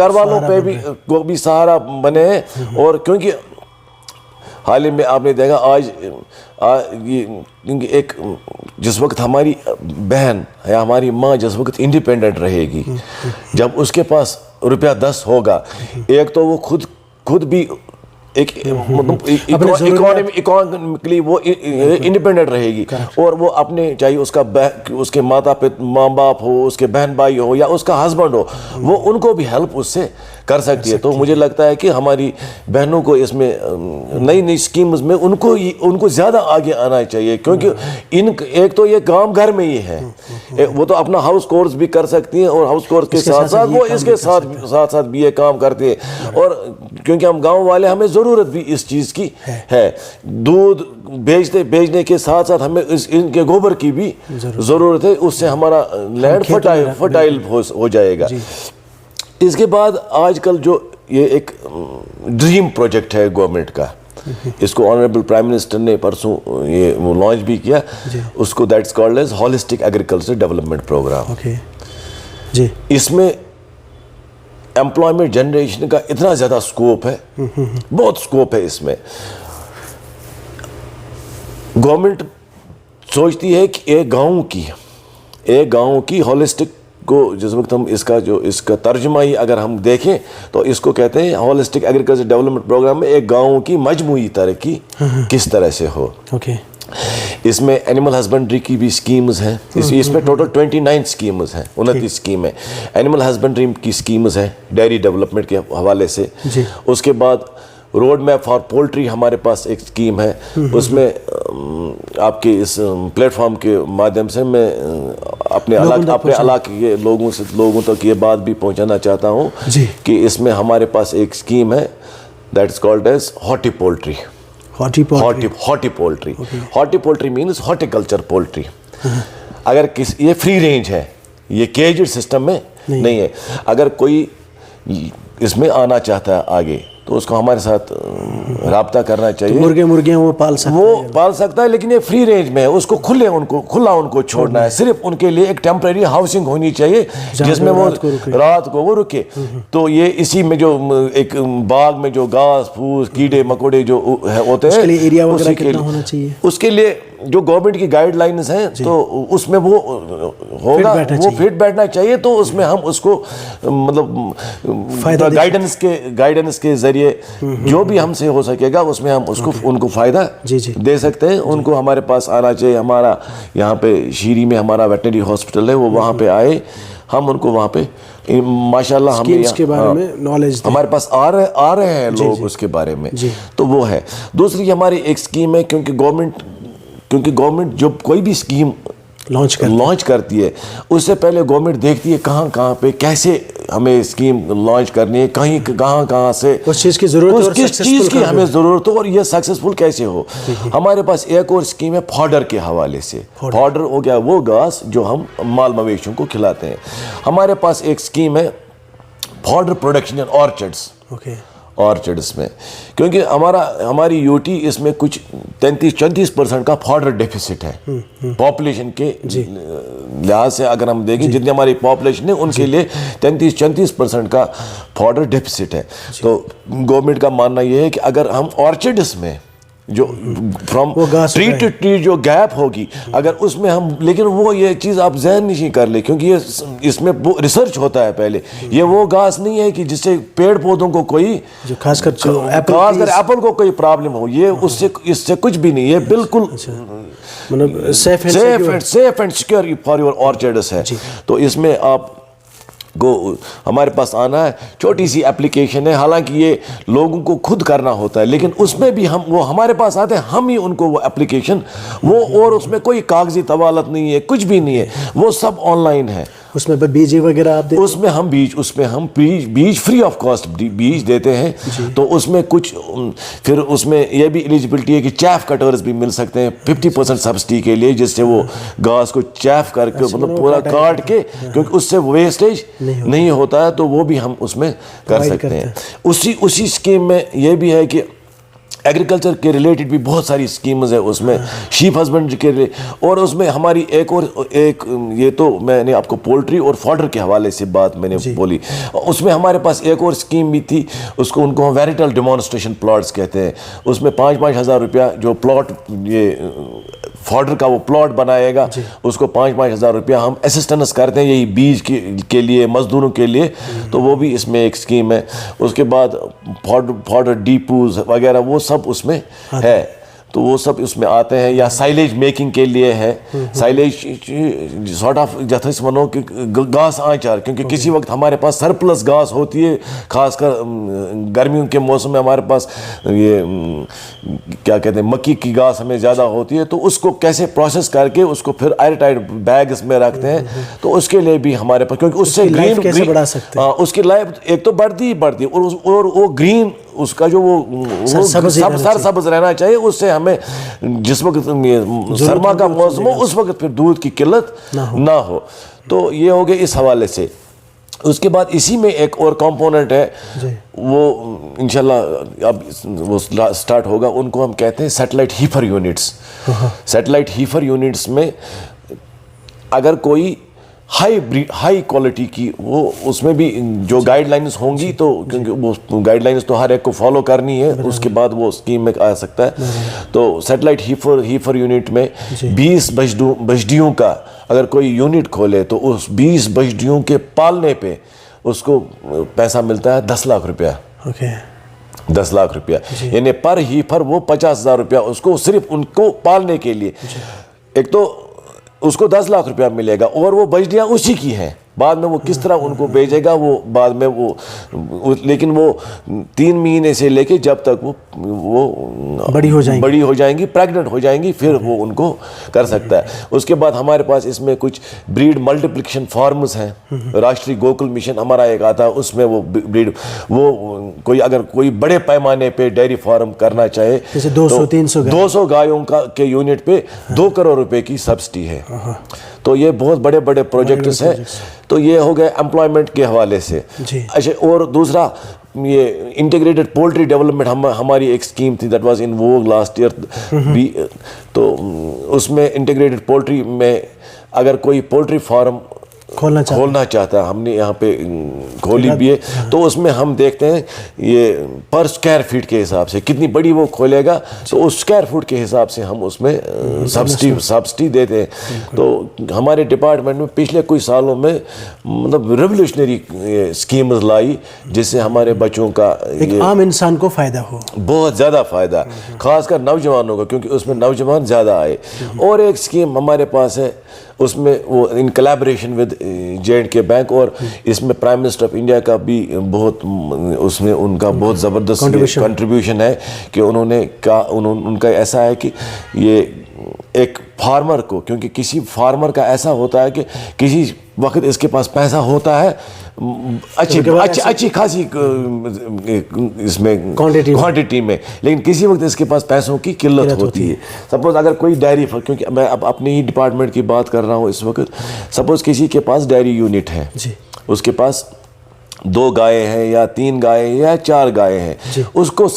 والوں پہ بھی کو بھی سہارا بنے ہیں. اور کیونکہ حال ہی میں آپ نے دیکھا آج ایک جس وقت ہماری بہن یا ہماری ماں جس وقت انڈیپینڈنٹ رہے گی, جب اس کے پاس ₹10 ہوگا, ایک تو وہ خود بھی ایک مطلب اکانومکلی وہ انڈیپینڈنٹ رہے گی, اور وہ اپنے چاہیے اس کے ماں باپ ہو, اس کے بہن بھائی ہو, یا اس کا ہسبینڈ ہو, وہ ان کو بھی ہیلپ اس سے کر سکتی ہے. تو مجھے لگتا ہے کہ ہماری بہنوں کو اس میں نئی نئی اسکیمز میں ان کو زیادہ آگے آنا چاہیے, کیونکہ ایک تو یہ کام گھر میں ہی ہے, وہ تو اپنا ہاؤس کورس بھی کر سکتی ہیں, اور ہاؤس کورس کے ساتھ ساتھ وہ اس کے ساتھ بھی یہ کام کرتے ہیں. اور کیونکہ ہم گاؤں والے, ہمیں ضرورت بھی اس چیز کی ہے, دودھ بیچنے کے ساتھ ساتھ ہمیں ان کے گوبر کی بھی ضرورت ہے, اس سے ہمارا لینڈ فرٹائل ہو جائے گا. اس کے بعد آج کل جو یہ ایک ڈریم پروجیکٹ ہے گورنمنٹ کا, اس کو آنریبل پرائم منسٹر نے پرسوں یہ لانچ بھی کیا, اس کو that's called as holistic agriculture development programme. اس میں امپلائمنٹ جنریشن کا اتنا زیادہ اسکوپ ہے, بہت اسکوپ ہے اس میں. گورنمنٹ سوچتی ہے کہ ایک گاؤں کی ہولسٹک کو, جس وقت ہم اس کا ترجمہ ہی اگر ہم دیکھیں تو اس کو کہتے ہیں ہولسٹک ایگریکلچر ڈیولپمنٹ پروگرام میں ایک گاؤں کی مجموعی ترقی کس طرح سے ہو. اس میں اینیمل ہسبینڈری کی بھی اسکیمز ہیں, اس میں ٹوٹل 29 اسکیمز ہیں, 29 اسکیمیں. اینیمل ہسبینڈری کی اسکیمز ہیں ڈیری ڈیولپمنٹ کے حوالے سے. اس کے بعد روڈ میپ فار پولٹری ہمارے پاس ایک اسکیم ہے, اس میں آپ کے اس پلیٹ فارم کے مادھیم سے میں اپنے علاقے کے لوگوں تک یہ بات بھی پہنچانا چاہتا ہوں کہ اس میں ہمارے پاس ایک اسکیم ہے that is called as horti poultry. Horti poultry means horticulture poultry. اگر یہ فری رینج ہے, یہ کیجڈ سسٹم میں نہیں ہے. اگر کوئی اس میں آنا چاہتا ہے آگے تو اس کو ہمارے ساتھ رابطہ کرنا چاہیے. مرغیاں وہ پال سکتا ہے, لیکن یہ فری رینج میں ہے, اس کو کھلا ان کو چھوڑنا ہے. صرف ان کے لیے ایک ٹیمپریری ہاؤسنگ ہونی چاہیے جس میں وہ رات کو وہ رکے. تو یہ اسی میں جو ایک باغ میں جو گھاس پھوس کیڑے مکوڑے جو ہوتے ہیں, اس کے لیے جو گورنمنٹ کی گائیڈ لائنز ہیں تو اس میں وہ ہوگا, وہ فٹ بیٹھنا چاہیے. تو اس میں ہم اس کو مطلب گائیڈنس کے ذریعے جو بھی ہم سے ہو سکے گا اس میں ہم اس کو ان کو فائدہ دے سکتے ہیں. ان کو ہمارے پاس آنا چاہیے. ہمارا یہاں پہ شیری میں ہمارا ویٹنری ہاسپٹل ہے, وہ وہاں پہ آئے, ہم ان کو وہاں پہ ماشاءاللہ ہمارے پاس آ رہے ہیں لوگ اس کے بارے میں. تو وہ ہے. دوسری ہماری ایک اسکیم ہے, کیونکہ گورنمنٹ جب کوئی بھی اسکیم لانچ کرتی ہے اس سے پہلے گورنمنٹ دیکھتی ہے کہاں پہ کیسے ہمیں اسکیم لانچ کرنی ہے, کہاں سے اس چیز کی ضرورت, کس چیز کی ہمیں ضرورت ہو اور یہ سکسیسفل کیسے ہو. ہمارے پاس ایک اور اسکیم ہے فاڈر کے حوالے سے. فاڈر ہو گیا وہ گھاس جو ہم مال مویشیوں کو کھلاتے ہیں. ہمارے پاس ایک اسکیم ہے فاڈر پروڈکشن ان آرچڈس میں, کیونکہ ہماری یوٹی اس میں کچھ 33-34% کا فاڈر ڈیفیسٹ ہے پاپولیشن کے لحاظ سے. اگر ہم دیکھیں جتنی ہماری پاپولیشن ہے ان کے لیے 33-34% کا فاڈر ڈیفیسٹ ہے. تو گورنمنٹ کا ماننا یہ ہے کہ اگر ہم آرچڈس میں جو فرام ٹری ٹو ٹری جو گیپ ہوگی, اگر اس میں ہم, لیکن وہ یہ چیز آپ ذہن نہیں کر لیں کیونکہ اس میں ریسرچ ہوتا ہے پہلے. یہ وہ گھاس نہیں ہے کہ جس سے پیڑ پودوں کو کوئی خاص کر ایپل کو کوئی پرابلم ہو, یہ اس سے کچھ بھی نہیں, یہ بالکل safe and secure for your orchards ہے. تو اس میں آپ کو ہمارے پاس آنا ہے. چھوٹی سی اپلیکیشن ہے, حالانکہ یہ لوگوں کو خود کرنا ہوتا ہے, لیکن اس میں بھی وہ ہمارے پاس آتے ہیں, ہم ہی ان کو وہ اپلیکیشن اور اس میں کوئی کاغذی طوالت نہیں ہے, کچھ بھی نہیں ہے, وہ سب آن لائن ہے. اس میں بیج وغیرہ آپ اس میں ہم بیج فری آف کاسٹ بیج دیتے ہیں. تو اس میں کچھ پھر اس میں یہ بھی ایلیجبلٹی ہے کہ چیف کٹرز بھی مل سکتے ہیں 50% سبسڈی کے لیے, جس سے وہ گھاس کو چیف کر کے مطلب پورا کاٹ کے, کیونکہ اس سے ویسٹیج نہیں ہوتا ہے, تو وہ بھی ہم اس میں کر سکتے ہیں. اسی اسکیم میں یہ بھی ہے کہ ایگریکلچر کے ریلیٹڈ بھی بہت ساری اسکیمز ہیں اس میں, شیپ ہسبینڈری کے اور اس میں ہماری ایک یہ تو میں نے آپ کو پولٹری اور فاڈر کے حوالے سے بات میں نے بولی. اس میں ہمارے پاس ایک اور اسکیم بھی تھی, ان کو ہم ویریٹل ڈیمانسٹریشن پلاٹس کہتے ہیں. اس میں 5-5 ہزار روپیہ جو پلاٹ یہ فاڈر کا وہ پلاٹ بنائے گا, اس کو 5-5 ہزار روپیہ ہم اسسٹنس کرتے ہیں یہی بیج کے لیے, مزدوروں کے لیے. تو وہ بھی اس میں ایک اسکیم ہے. اس کے بعد فاڈر ڈیپوز وغیرہ وہ سب اس میں ہے. تو وہ سب اس میں آتے ہیں. یا سائلیج میکنگ کے لیے ہے, سائلیج سارٹ آف جتھس ونو کہ گھاس آنچار, کیونکہ کسی وقت ہمارے پاس سرپلس گھاس ہوتی ہے, خاص کر گرمیوں کے موسم میں ہمارے پاس یہ کیا کہتے ہیں مکی کی گھاس ہمیں زیادہ ہوتی ہے, تو اس کو کیسے پروسیس کر کے اس کو پھر ایئر ٹائٹ بیگز میں رکھتے ہیں. تو اس کے لیے بھی ہمارے پاس, کیونکہ اس سے لائف کیسے بڑھا سکتے ہیں, اس کی لائف ایک تو بڑھتی ہی اور وہ گرین اس کا جو وہ سرسبز رہنا چاہیے. اس سے ہمیں جس وقت سرما کا موسم ہو اس وقت پھر دودھ کی قلت نہ ہو. تو یہ ہو گیا اس حوالے سے. اس کے بعد اسی میں ایک اور کمپوننٹ ہے, وہ انشاءاللہ اب وہ سٹارٹ ہوگا, ان کو ہم کہتے ہیں سیٹلائٹ ہیفر یونٹس. سیٹلائٹ ہیفر یونٹس میں اگر کوئی ہائی کوالٹی کی, وہ اس میں بھی جو گائیڈ لائنز ہوں گی, تو کیونکہ وہ گائیڈ لائنز تو ہر ایک کو فالو کرنی ہے, اس کے بعد وہ اسکیم میں آ سکتا ہے. تو سیٹلائٹ ہیفر یونٹ میں 20 بجڈیوں کا اگر کوئی یونٹ کھولے تو اس 20 بجڈیوں کے پالنے پہ اس کو پیسہ ملتا ہے 10 لاکھ روپیہ. 10 لاکھ روپیہ, یعنی پر ہیفر وہ 50,000 روپیہ اس کو صرف ان کو پالنے کے لیے. ایک تو اس کو 10 لاکھ روپیہ ملے گا, اور وہ بجڈیاں اسی کی ہیں. بعد میں وہ کس طرح ان کو بھیجے گا وہ بعد میں وہ, لیکن وہ 3 مہینے سے لے کے جب تک وہ بڑی ہو جائیں گی, پریگننٹ ہو جائیں گی, پھر وہ ان کو کر سکتا ہے. اس کے بعد ہمارے پاس اس میں کچھ بریڈ ملٹیپلیکیشن فارمز ہیں. راشٹری گوکل مشن ہمارا ایک آتا ہے, اس میں وہ بریڈ وہ اگر کوئی بڑے پیمانے پہ ڈیری فارم کرنا چاہے, جیسے 200 گایوں کے یونٹ پہ 2 کروڑ روپے کی سبسڈی ہے. تو یہ بہت بڑے بڑے پروجیکٹس ہیں. تو یہ ہو گئے امپلائمنٹ کے حوالے سے. اچھا, اور دوسرا یہ انٹیگریٹڈ پولٹری ڈیولپمنٹ ہماری ایک اسکیم تھی, that was in vogue last year. تو اس میں انٹیگریٹڈ پولٹری میں اگر کوئی پولٹری فارم کھولنا چاہتا ہے, ہم نے یہاں پہ کھولی بھی ہے, تو اس میں ہم دیکھتے ہیں یہ پر اسکوائر فٹ کے حساب سے کتنی بڑی وہ کھولے گا, تو اس اسکوائر فٹ کے حساب سے ہم اس میں سبسڈی دیتے ہیں. تو ہمارے ڈپارٹمنٹ میں پچھلے کچھ سالوں میں مطلب ریولیوشنری اسکیمز لائی, جس سے ہمارے بچوں کا ایک عام انسان کو فائدہ ہو, بہت زیادہ فائدہ, خاص کر نوجوانوں کا, کیونکہ اس میں نوجوان زیادہ آئے. اور ایک اسکیم ہمارے پاس ہے, اس میں وہ ان کلیبریشن ود JNK بینک, اور اس میں پرائم منسٹر آف انڈیا کا بھی بہت, اس میں ان کا بہت زبردست کنٹریبیوشن ہے کہ انہوں نے ان کا ایسا ہے کہ یہ ایک فارمر کو, کیونکہ کسی فارمر کا ایسا ہوتا ہے کہ کسی وقت اس کے پاس پیسہ ہوتا ہے اچھی خاصی اس میں کوانٹٹی میں, لیکن کسی وقت اس کے پاس پیسوں کی قلت ہوتی ہے. سپوز اگر کوئی ڈائری, کیونکہ میں اب اپنے ہی ڈپارٹمنٹ کی بات کر رہا ہوں اس وقت, سپوز کسی کے پاس ڈائری یونٹ ہے, اس کے پاس 2 گائے ہیں یا 3 گائے یا 4 گائے ہیں, اس کو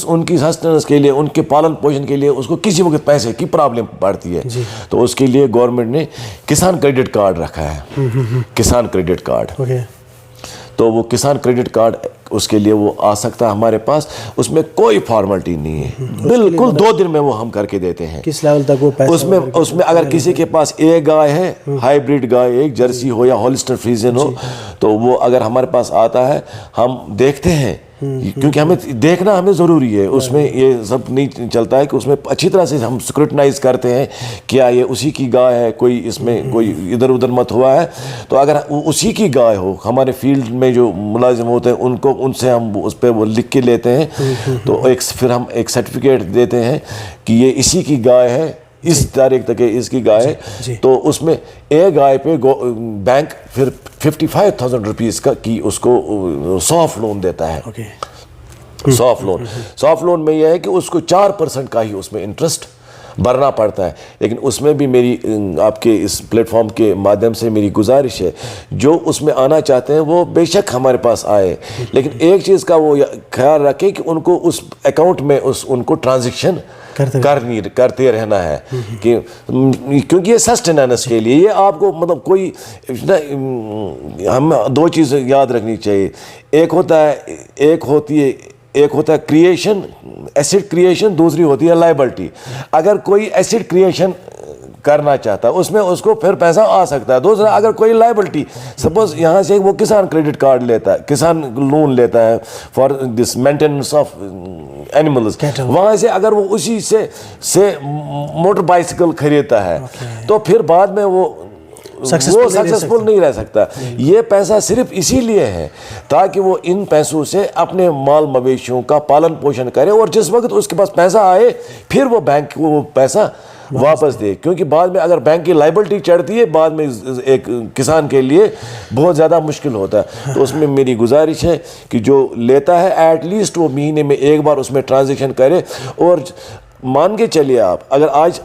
ان کی سسٹیننس کے لیے, ان کے پالن پوشن کے لیے اس کو کسی وقت پیسے کی پرابلم پڑتی ہے. تو اس کے لیے گورنمنٹ نے کسان کریڈٹ کارڈ رکھا ہے, کسان کریڈٹ کارڈ. تو وہ کسان کریڈٹ کارڈ اس کے لیے وہ آ سکتا ہے ہمارے پاس, اس میں کوئی فارملٹی نہیں ہے, بالکل 2 دن میں وہ ہم کر کے دیتے ہیں. کس لیول تک وہ پیسہ اس میں اگر کسی کے پاس ایک گائے ہے, ہائیبریڈ گائے, ایک جرسی ہو یا ہولسٹر فریزن ہو, تو وہ اگر ہمارے پاس آتا ہے ہم دیکھتے ہیں, کیونکہ ہمیں دیکھنا ہمیں ضروری ہے. اس میں یہ سب نہیں چلتا ہے کہ اس میں اچھی طرح سے ہم اسکروٹنائز کرتے ہیں کیا یہ اسی کی گائے ہے, کوئی اس میں کوئی ادھر ادھر مت ہوا ہے. تو اگر اسی کی گائے ہو, ہمارے فیلڈ میں جو ملازم ہوتے ہیں ان سے ہم اس پہ وہ لکھ کے لیتے ہیں, تو پھر ہم ایک سرٹیفکیٹ دیتے ہیں کہ یہ اسی کی گائے ہے, اس تاریخ تک اس کی گائے. تو اس میں ایک گائے پہ بینک پھر 55,000 روپیز کا کی اس کو سافٹ لون دیتا ہے. سافٹ لون میں یہ ہے کہ اس کو 4% کا ہی اس میں انٹرسٹ بھرنا پڑتا ہے. لیکن اس میں بھی میری آپ کے اس پلیٹ فارم کے مادھیم سے میری گزارش ہے, جو اس میں آنا چاہتے ہیں وہ بے شک ہمارے پاس آئے, لیکن ایک چیز کا وہ خیال رکھیں کہ ان کو اس اکاؤنٹ میں ان کو ٹرانزیکشن کرتے رہنا ہے, کیونکہ یہ سسٹیننس کے لیے, یہ آپ کو مطلب کوئی ہم 2 چیزیں یاد رکھنی چاہیے. ایک ہوتا ہے کریشن, ایسڈ کریشن, دوسری ہوتی ہے لائبلٹی. اگر کوئی ایسڈ کریشن کرنا چاہتا ہے اس میں اس کو پھر پیسہ آ سکتا ہے. دوسرا اگر کوئی لائبلٹی سپوز یہاں سے وہ کسان کریڈٹ کارڈ لیتا ہے, کسان لون لیتا ہے for this maintenance of animals, وہاں سے اگر وہ اسی سے موٹر بائسیکل خریدتا ہے تو پھر بعد میں وہ سکسیسفل نہیں رہ سکتا. یہ پیسہ صرف اسی لیے ہے تاکہ وہ ان پیسوں سے اپنے مال مویشیوں کا پالن پوشن کرے, اور جس وقت اس کے پاس پیسہ آئے پھر وہ بینک کو وہ پیسہ واپس دے. کیونکہ بعد میں اگر بینک کی لائبلٹی چڑھتی ہے بعد میں ایک کسان کے لیے بہت زیادہ مشکل ہوتا ہے. تو اس میں میری گزارش ہے کہ جو لیتا ہے ایٹ لیسٹ وہ مہینے میں ایک بار اس میں ٹرانزیکشن کرے. اور مان کے چلیے آپ اگر آج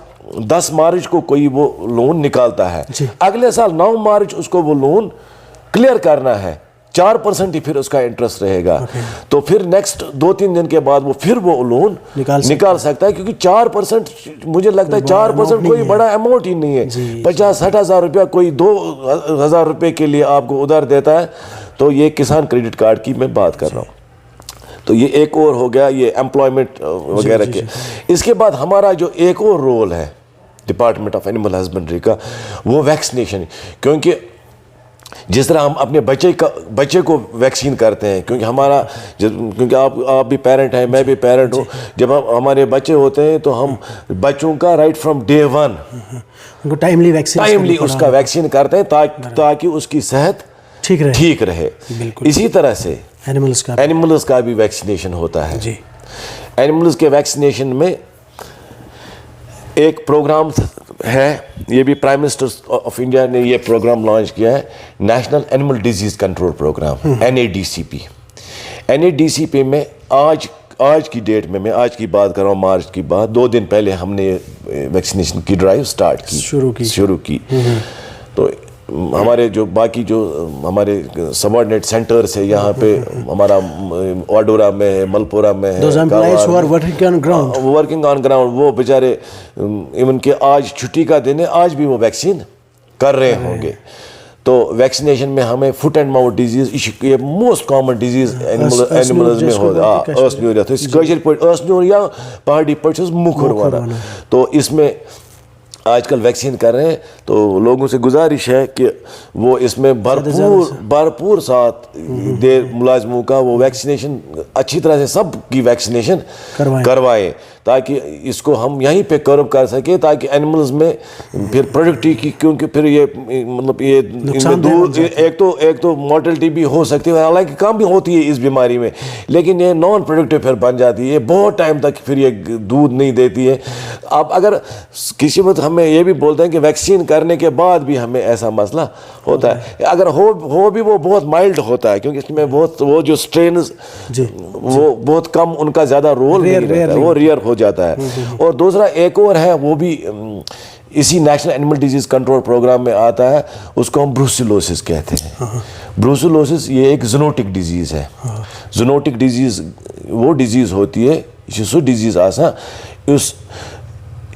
10 مارچ کو کوئی وہ لون نکالتا ہے, اگلے سال 9 مارچ اس کو وہ لون کلیئر کرنا ہے, 4% ہی پھر اس کا انٹرسٹ رہے گا. تو پھر نیکسٹ 2-3 دن کے بعد وہ پھر وہ لون نکال سکتا ہے, کیونکہ 4% مجھے لگتا ہے 4% کوئی بڑا اماؤنٹ ہی نہیں ہے. 50-60 ہزار روپیہ کوئی 2,000 روپے کے لیے آپ کو ادھار دیتا ہے. تو یہ کسان کریڈٹ کارڈ کی میں بات کر رہا ہوں. تو یہ ایک اور ہو گیا یہ امپلائمنٹ وغیرہ کے. اس کے بعد ہمارا جو ایک اور رول ہے ڈپارٹمنٹ آف اینیمل ہسبنڈری کا وہ ویکسینیشن. کیونکہ جس طرح ہم اپنے بچے کو ویکسین کرتے ہیں, کیونکہ آپ بھی پیرنٹ ہیں, میں بھی پیرنٹ ہوں, جب ہمارے بچے ہوتے ہیں تو ہم بچوں کا رائٹ فرام ڈے 1 ٹائملی اس کا ویکسین کرتے ہیں تاکہ اس کی صحت ٹھیک رہے. اسی طرح سے اینیملز کا بھی ویکسینیشن ہوتا ہے. اینیملز کے ویکسینیشن میں ایک پروگرام ہے, یہ بھی پرائم منسٹر آف انڈیا نے یہ پروگرام لانچ کیا ہے, national animal diseases control programme NADCP. NADCP میں آج کی ڈیٹ میں آج کی بات کر رہا ہوں, مارچ کی بات, 2 دن پہلے ہم نے ویکسینیشن کی ڈرائیو سٹارٹ کی, شروع کی. تو ہمارے جو باقی جو ہمارے سبارڈینیٹ سینٹرز ہے یہاں پہ ہمارا واڈورا میں ہے, ملپورہ میں ہے, ورکنگ آن گراؤنڈ, وہ بیچارے ایون کہ آج چھٹی کا دن ہے آج بھی وہ ویکسین کر رہے ہوں گے. تو ویکسینیشن میں ہمیں فٹ اینڈ ماؤتھ ڈیزیز, یہ موسٹ کامن ڈیزیز اینیملز میں ہوتا ہے, ٲسنیوریا تو کٲشِر پٲٹھۍ ٲسنیوریا پہاڑی پٲٹھۍ چھُس مُکھُر وَنان. تو اس میں آج کل ویکسین کر رہے ہیں. تو لوگوں سے گزارش ہے کہ وہ اس میں بھرپور ساتھ دے ملازموں کا وہ ویکسینیشن اچھی طرح سے سب کی ویکسینیشن کروائیں تاکہ اس کو ہم یہیں پہ کرب کر سکیں, تاکہ اینیملز میں پھر پروڈکٹی کی, کیونکہ پھر یہ مطلب یہ ایک تو مورٹلٹی بھی ہو سکتی ہے, حالانکہ کم بھی ہوتی ہے اس بیماری میں, لیکن یہ نان پروڈکٹیو پھر بن جاتی ہے, بہت ٹائم تک پھر یہ دودھ نہیں دیتی ہے. اب اگر کسی وقت ہمیں یہ بھی بولتے ہیں کہ ویکسین کرنے کے بعد بھی ہمیں ایسا مسئلہ ہوتا ہے, اگر ہو بھی وہ بہت مائلڈ ہوتا ہے, کیونکہ اس میں بہت وہ جو سٹرینز وہ بہت کم, ان کا زیادہ رول نہیں رہتا ہے, وہ ریئر ہو جاتا ہے. اور دوسرا ایک اور ہے, وہ بھی اسی national animal diseases control programme میں آتا ہے, اس کو ہم بروسیلوسس کہتے ہیں. بروسیلوسس یہ ایک زونوٹک ڈیزیز ہے. زونوٹک ڈیزیز وہ ڈیزیز ہوتی ہے, یہ سو ڈیزیز آسان اس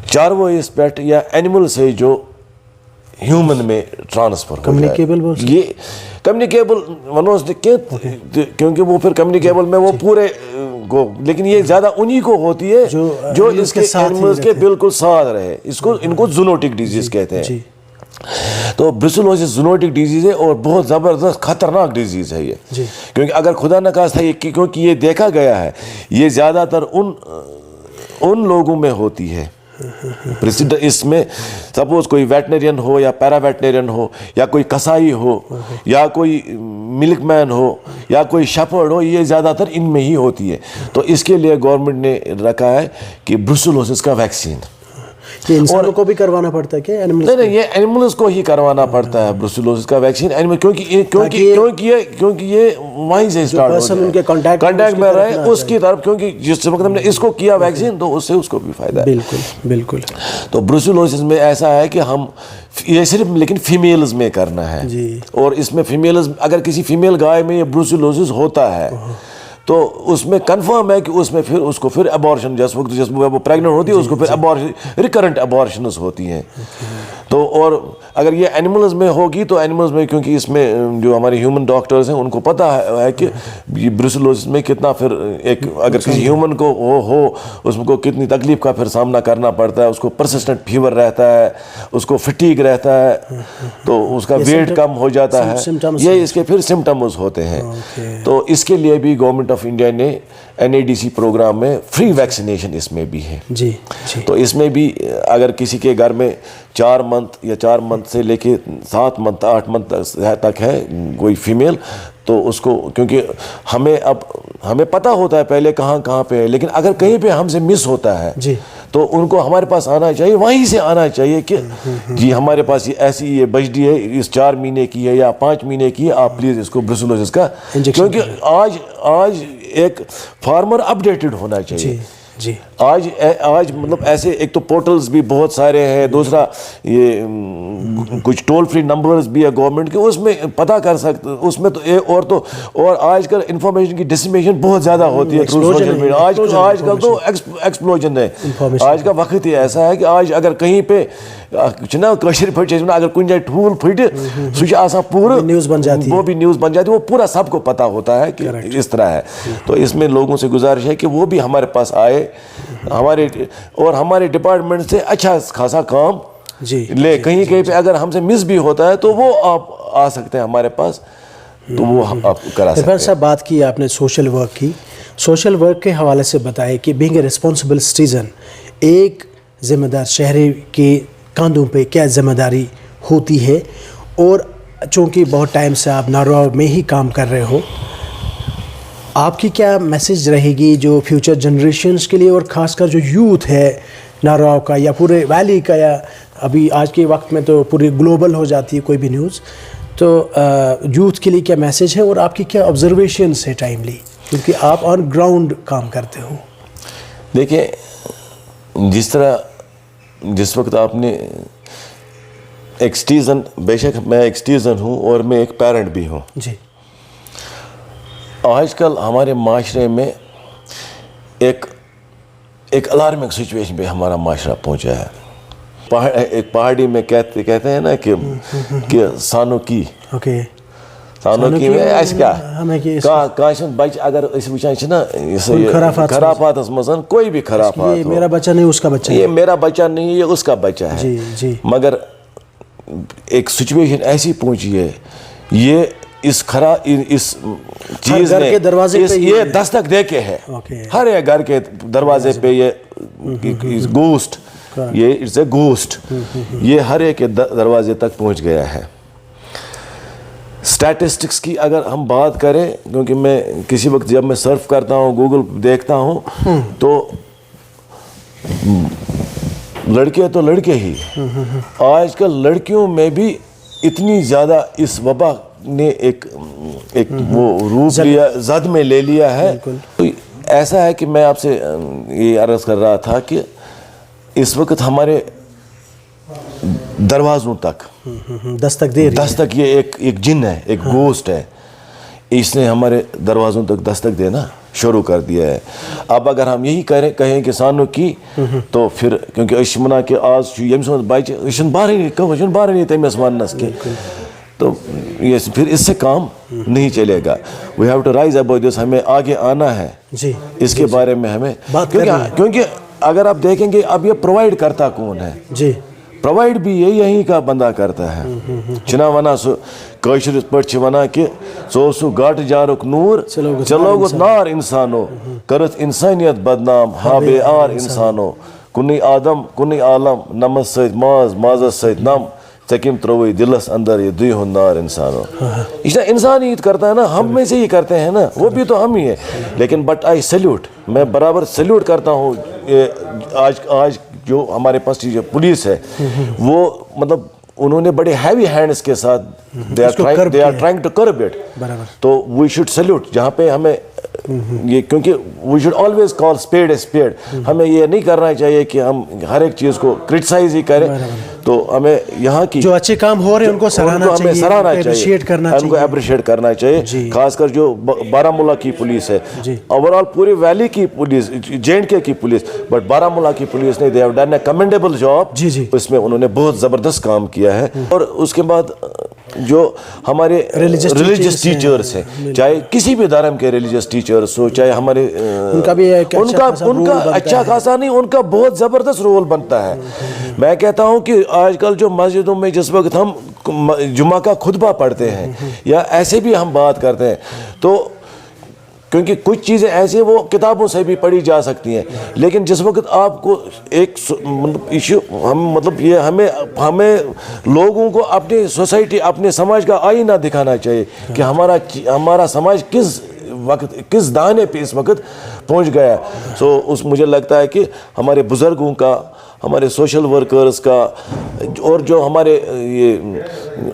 چاروائیس پیٹ یا اینیمل سے جو ہیومن میں ٹرانسفر ہو جائے. یہ کمیونیکیبل ونوز کیونکہ وہ پھر کمیونیکیبل میں وہ پورے کو, لیکن یہ زیادہ انہی کو ہوتی ہے جو اس کے اینیملز کے بالکل ساتھ رہے. ان کو زونوٹک ڈیزیز کہتے ہیں. تو بروسیلوسس زونوٹک ڈیزیز ہے اور بہت زبردست خطرناک ڈیزیز ہے یہ, کیونکہ اگر خدا نخواستہ کیونکہ یہ دیکھا گیا ہے یہ زیادہ تر ان لوگوں میں ہوتی ہے. اس میں سپوز کوئی ویٹنرین ہو یا پیرا ویٹنرین ہو یا کوئی کسائی ہو یا کوئی ملک مین ہو یا کوئی شیپرڈ ہو, یہ زیادہ تر ان میں ہی ہوتی ہے. تو اس کے لیے گورنمنٹ نے رکھا ہے کہ بروسیلوسس کا ویکسین. یہ انسانوں کو بھی کروانا پڑتا ہے کیا؟ نہیں, یہ اینیملز کو ہی کروانا پڑتا ہے بروسیلوسس کا ویکسین. کیونکہ یہ وہیں سے اسٹارٹ ہوتا ہے, کانٹیکٹ میں رہے اس کی طرف, کیونکہ جس وقت ہم نے اس کو کیا ویکسین تو اس سے اس کو بھی فائدہ ہے. بالکل. تو بروسیلوسس میں ایسا ہے کہ ہم یہ صرف لیکن فیمیلز میں کرنا ہے. اور اس میں فیمیلز, اگر کسی فیمیل گائے میں یہ بروسیلوسس ہوتا ہے تو اس میں کنفرم ہے کہ اس میں پھر اس کو پھر ابارشن, جس وقت وہ پریگننٹ ہوتی ہے اس کو پھر ابارشن, ریکرنٹ ابارشنز ہوتی ہیں. تو اور اگر یہ اینیملز میں ہوگی تو اینیملز میں کیونکہ اس میں جو ہمارے ہیومن ڈاکٹرز ہیں ان کو پتہ ہے کہ بروسلوسس میں کتنا پھر ایک اگر کسی ہیومن کو ہو اس کو کتنی تکلیف کا پھر سامنا کرنا پڑتا ہے. اس کو پرسسٹنٹ فیور رہتا ہے, اس کو فٹیگ رہتا ہے, تو اس کا ویٹ کم ہو جاتا ہے. یہ اس کے پھر سمٹمز ہوتے ہیں. تو اس کے لیے بھی گورنمنٹ آف انڈیا نے NADC پروگرام میں فری ویکسینیشن اس میں بھی ہے. جی جی. تو اس میں بھی اگر کسی کے گھر میں 4 منتھ یا 4 منتھ سے لے کے 7 منتھ 8 منتھ تک ہے کوئی فیمیل, تو اس کو کیونکہ ہمیں پتہ ہوتا ہے پہلے کہاں پہ ہے, لیکن اگر کہیں پہ ہم سے مس ہوتا ہے جی تو ان کو ہمارے پاس آنا چاہیے, وہیں سے آنا چاہیے کہ جی ہمارے پاس یہ بچڑی ہے, اس 4 مہینے کی ہے یا 5 مہینے کی ہے, آپ پلیز اس کو بروسلوسس کا, کیونکہ آج ایک فارمر اپڈیٹڈ ہونا چاہیے. جی آج مطلب ایسے ایک تو پورٹلز بھی بہت سارے ہیں, دوسرا یہ کچھ ٹول فری نمبرز بھی ہے گورنمنٹ کے, اس میں پتہ کر سکتے اس میں اور آج کل انفارمیشن کی ڈسمیشن بہت زیادہ ہوتی ہے تھرو سوشل میڈیا. آج کل تو ایکسپلوژن ہے. آج کا وقت ہی ایسا ہے کہ آج اگر کہیں پہ نا کشر پھٹ اگر کن جائے ٹھول پھٹ سہ آسان پورا نیوز بن جاتی ہے, وہ بھی نیوز بن جاتی ہے, وہ پورا سب کو پتہ ہوتا ہے کہ اس طرح ہے. تو اس میں لوگوں سے گزارش ہے کہ وہ بھی ہمارے پاس آئے, ہمارے ڈپارٹمنٹ سے اچھا خاصا کام لے. کہیں پہ اگر ہم سے مس بھی ہوتا ہے تو وہ آپ آ سکتے ہیں ہمارے پاس, تو وہ آپ کرا سکتے ہیں. صاحب بات کی آپ نے سوشل ورک کی, سوشل ورک کے حوالے سے بتائے کہ بینگ اے ریسپانسبل سٹیزن, ایک ذمہ دار شہری کے کاندھوں پہ کیا ذمہ داری ہوتی ہے, اور چونکہ بہت ٹائم سے آپ ناروا میں ہی کام کر رہے ہو, آپ کی کیا میسج رہے گی جو فیوچر جنریشنز کے لیے, اور خاص کر جو یوتھ ہے ناروا کا یا پورے ویلی کا, یا ابھی آج کے وقت میں تو پوری گلوبل ہو جاتی ہے کوئی بھی نیوز, تو یوتھ کے لیے کیا میسج ہے اور آپ کی کیا آبزرویشنس ہے ٹائملی, کیونکہ آپ آن گراؤنڈ کام کرتے ہو؟ دیکھیں, جس وقت آپ نے ایک سٹیزن, بے شک میں ایک سٹیزن ہوں اور میں ایک پیرنٹ بھی ہوں. جی. آج کل ہمارے معاشرے میں ایک الارمنگ سچویشن پہ ہمارا معاشرہ پہنچا ہے. ایک پہاڑی میں کہتے ہیں نا کہ سانو کی میں ایسا کیا کانسن بچہ اگر اس وچان نا خرافات مزن کوئی بھی خرافات, یہ میرا بچہ نہیں اس کا بچہ, یہ میرا بچہ نہیں یہ اس کا بچہ ہے. مگر ایک سچویشن ایسی پہنچی ہے, یہ اس چیز نے یہ دستک دے کے ہے ہر ایک گھر کے دروازے پہ, یہ گوسٹ, یہ اٹس اے گوسٹ, یہ ہر ایک کے دروازے تک پہنچ گیا ہے. اسٹیٹسٹکس کی اگر ہم بات کریں, کیونکہ میں کسی وقت جب میں سرف کرتا ہوں گوگل دیکھتا ہوں تو لڑکے تو لڑکے ہی, آج کل لڑکیوں میں بھی اتنی زیادہ اس وبا نے ایک وہ روپ لیا, زد میں لے لیا ہے. ایسا ہے کہ میں آپ سے یہ عرض کر رہا تھا کہ اس وقت ہمارے دروازوں تک دستک دے رہی ہے, دستک, یہ ایک جن ہے, ایک گوسٹ ہے, اس نے ہمارے دروازوں تک دستک دینا شروع کر دیا ہے. اب اگر ہم یہی کہیں کہ سانو کی, تو پھر کیونکہ اشمنا کہ آج یم سن بچہ اشن بارے تمس ونس کی, تو یہ پھر اس سے کام نہیں چلے گا. We have to rise about this, ہمیں آگے آنا ہے اس کے بارے میں ہمیں, کیونکہ اگر آپ دیکھیں گے اب یہ پرووائڈ کرتا کون ہے, جی پرووائڈ بھی یہیں کا بندہ کرتا ہے. چھنا ونا سو کاشر پٹ ونا کہ سو گاٹ جارک نور چلوگت نار انسانو, کرت انسانیت بدنام ہا بے آر انسانو, کنی آدم کنی عالم نمس سید مازس سید نم ژکم تروی دلس اندر یہ دوی ہن نار انسانو. یہ انسان ہی کرتا ہے نا, ہم میں سے ہی کرتے ہیں نا, وہ بھی تو ہم ہی ہیں. لیکن بٹ آئی سیلیوٹ, میں برابر سیلیوٹ کرتا ہوں آج جو ہمارے پاس جو پولیس ہے, وہ مطلب انہوں نے بڑے ہیوی ہینڈز کے ساتھ they are trying to curb it. تو we should salute, جہاں پہ ہمیں یہ, کیونکہ we should always call spade a spade. ہمیں یہ نہیں کرنا چاہیے کہ ہم ہر ایک چیز کو کرٹیسائز ہی کریں. تو ہمیں یہاں کی جو اچھے کام ہو رہے ہیں ان کو سراہنا ہمیں چاہیے, سراہنا اپریشیٹ کرنا ان کو چاہیے. اپریشیٹ کرنا چاہیے, خاص کر جو بارہمولہ کی پولیس ہے, اوور آل پوری ویلی کی پولیس, J&K کی پولیس, بٹ بارہمولہ کی پولیس نے they have done a commendable job. اس میں انہوں نے بہت زبردست کام کیا ہے. اور اس کے بعد جو ہمارے ریلیجس ٹیچرس ہیں, چاہے کسی بھی دھرم کے ریلیجس ٹیچرس ہو, چاہے ہمارے ان کا بھی ان کا اچھا خاصا نہیں, ان کا بہت زبردست رول بنتا ہے. میں کہتا ہوں کہ آج کل جو مسجدوں میں جس وقت ہم جمعہ کا خطبہ پڑھتے ہیں یا ایسے بھی ہم بات کرتے ہیں, تو کیونکہ کچھ چیزیں ایسی وہ کتابوں سے بھی پڑھی جا سکتی ہیں, لیکن جس وقت آپ کو ایک ایشو مطلب یہ ہمیں لوگوں کو اپنی سوسائٹی, اپنے سماج کا آئینہ دکھانا چاہیے کہ ہمارا سماج کس دانے پہ اس وقت پہنچ گیا. مجھے لگتا ہے کہ ہمارے بزرگوں کا, ہمارے سوشل ورکرز کا, اور جو ہمارے یہ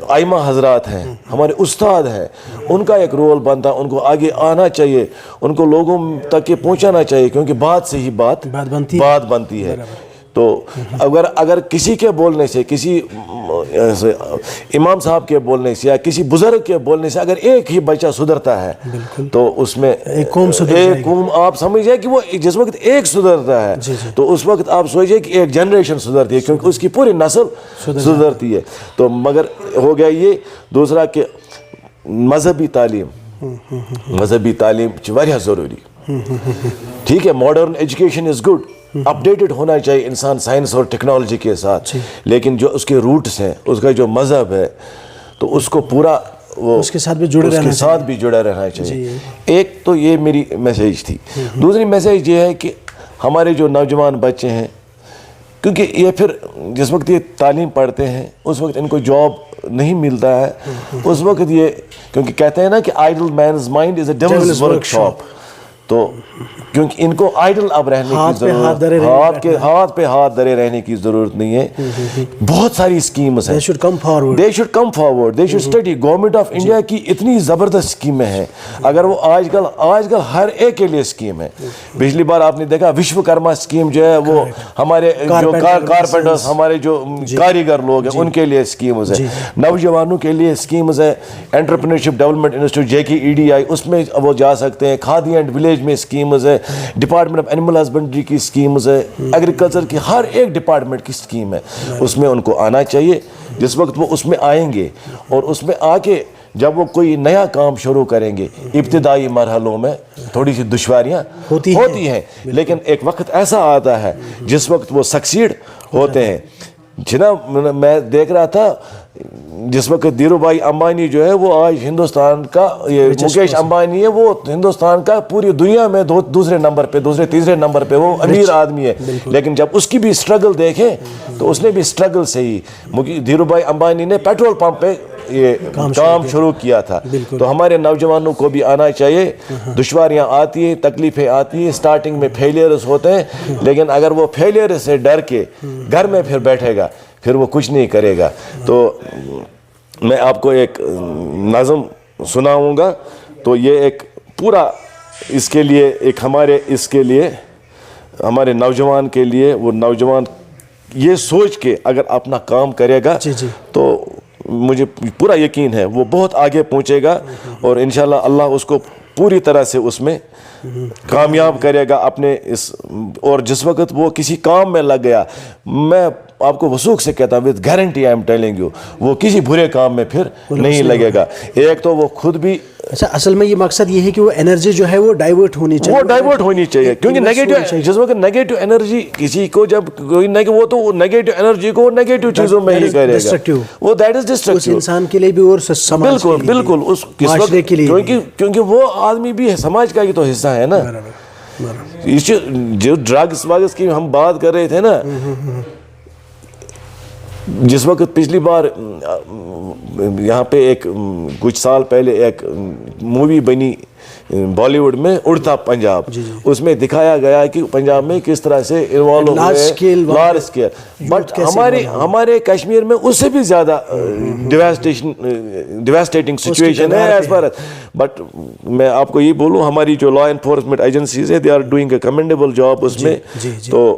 ائمہ حضرات ہیں, ہمارے استاد ہیں, ان کا ایک رول بنتا ہے. ان کو آگے آنا چاہیے, ان کو لوگوں تک یہ پہنچانا چاہیے, کیونکہ بات سے ہی بات بنتی ہے. تو اگر کسی کے بولنے سے, کسی امام صاحب کے بولنے سے یا کسی بزرگ کے بولنے سے اگر ایک ہی بچہ سدھرتا ہے تو اس میں ایک قوم آپ سمجھئے کہ وہ جس وقت ایک سدھرتا ہے تو اس وقت آپ سوچئے کہ ایک جنریشن سدھرتی ہے, کیونکہ اس کی پوری نسل سدھرتی ہے. تو مگر ہو گیا یہ دوسرا کہ مذہبی تعلیم واریاہ ضروری. ٹھیک ہے, modern education is good, updated ہونا چاہیے انسان سائنس اور ٹیکنالوجی کے ساتھ, لیکن جو اس کے روٹس ہیں, اس کا جو مذہب ہے, تو اس کو پورا وہ اس کے ساتھ بھی جڑا رہنا چاہیے. ایک تو یہ میری میسیج تھی. دوسری میسیج یہ ہے کہ ہمارے جو نوجوان بچے ہیں, کیونکہ یہ پھر جس وقت یہ تعلیم پڑھتے ہیں اس وقت ان کو جاب نہیں ملتا ہے, اس وقت یہ کیونکہ کہتے ہیں نا کہ idle man's mind is a devil's workshop, تو کیونکہ ان کو آئیڈل اب رہنے کی ضرورت, ہاتھ پہ ہاتھ دھرے رہنے کی ضرورت نہیں ہے. بہت ساری اسکیمز ہیں, they should come forward, they should study. Government of India کی اتنی زبردست اسکیمیں ہیں, اگر وہ آج کل ہر ایک کے لیے اسکیم ہے. پچھلی بار آپ نے دیکھا وشوکرما اسکیم جو ہے, وہ ہمارے جو کارپینٹرز, ہمارے جو کاریگر لوگ ہیں, ان کے لیے اسکیمز ہیں. نوجوانوں کے لیے اسکیمز ہیں, انٹرپرینورشپ ڈیولپمنٹ انسٹیٹیوٹ JKEDI, اس میں وہ جا سکتے ہیں. کھادی اینڈ ولیج میں اسکیمز ہے, ڈپارٹمنٹ آف اینیمل ہسبنڈری کی اسکیمز ہے, ایگریکلچر کی ہر ایک ڈپارٹمنٹ کی اسکیم ہے. اس میں ان کو آنا چاہیے. جس وقت وہ اس میں آئیں گے اور اس میں آ کے جب وہ کوئی نیا کام شروع کریں گے, ابتدائی مرحلوں میں تھوڑی سی دشواریاں ہوتی ہیں, لیکن ایک وقت ایسا آتا ہے جس وقت وہ سکسیڈ ہوتے ہیں. جناب میں دیکھ رہا تھا جس وقت دھیرو بھائی امبانی جو ہے وہ آج ہندوستان کا, یہ مکیش امبانی ہے, وہ ہندوستان کا پوری دنیا میں دوسرے تیسرے نمبر پہ وہ امیر آدمی ہے. لیکن جب اس کی بھی اسٹرگل دیکھیں تو اس نے بھی اسٹرگل سے ہی, دھیرو بھائی امبانی نے پیٹرول پمپ پہ یہ کام شروع کیا تھا. تو ہمارے نوجوانوں کو بھی آنا چاہیے. دشواریاں آتی ہیں, تکلیفیں آتی ہیں, سٹارٹنگ میں فیلیئرز ہوتے ہیں, لیکن اگر وہ فیلیئر سے ڈر کے گھر میں پھر بیٹھے گا پھر وہ کچھ نہیں کرے گا. تو میں آپ کو ایک نظم سناؤں گا. تو یہ ایک پورا اس کے لیے ایک ہمارے نوجوان کے لیے, وہ نوجوان یہ سوچ کے اگر اپنا کام کرے گا تو مجھے پورا یقین ہے وہ بہت آگے پہنچے گا, اور انشاءاللہ اللہ اس کو پوری طرح سے اس میں کامیاب کرے گا اپنے اس. اور جس وقت وہ کسی کام میں لگ گیا, میں آپ کو وثوق سے کہتا ہوں, with guarantee I am telling you, وہ کسی برے کام میں پھر نہیں لگے گا. ایک تو وہ خود بھی, اچھا اصل میں یہ مقصد یہ ہے کہ وہ انرجی جو ہے وہ ڈائیورٹ ہونی چاہیے, کیونکہ نیگیٹو, جس وقت نیگیٹو انرجی کسی کو, جب کوئی وہ تو نیگیٹو انرجی کو نیگیٹو چیزوں میں ہی کرے گا, وہ دیٹ از ڈسٹرکٹیو اس انسان کے لیے بھی اور سماج کے لیے. بالکل اس معاشرے کے لیے, کیونکہ وہ آدمی بھی سماج کا ہی تو حصہ ہے نا. جو ڈرگس واگس کی ہم بات کر رہے تھے نا, جس وقت پچھلی بار یہاں پہ ایک کچھ سال پہلے ایک مووی بنی بالی ووڈ میں, اڑتا پنجاب, اس میں دکھایا گیا کہ پنجاب میں کس طرح سے انوالو ہوئے لارج اسکیل. بٹ ہمارے کشمیر میں اس سے بھی زیادہ ڈیواسٹیٹنگ سچویشن ہے ایز فار. بٹ میں آپ کو یہ بولوں, ہماری جو لا انفورسمنٹ ایجنسیز ہے, they are doing a commendable job اس میں. تو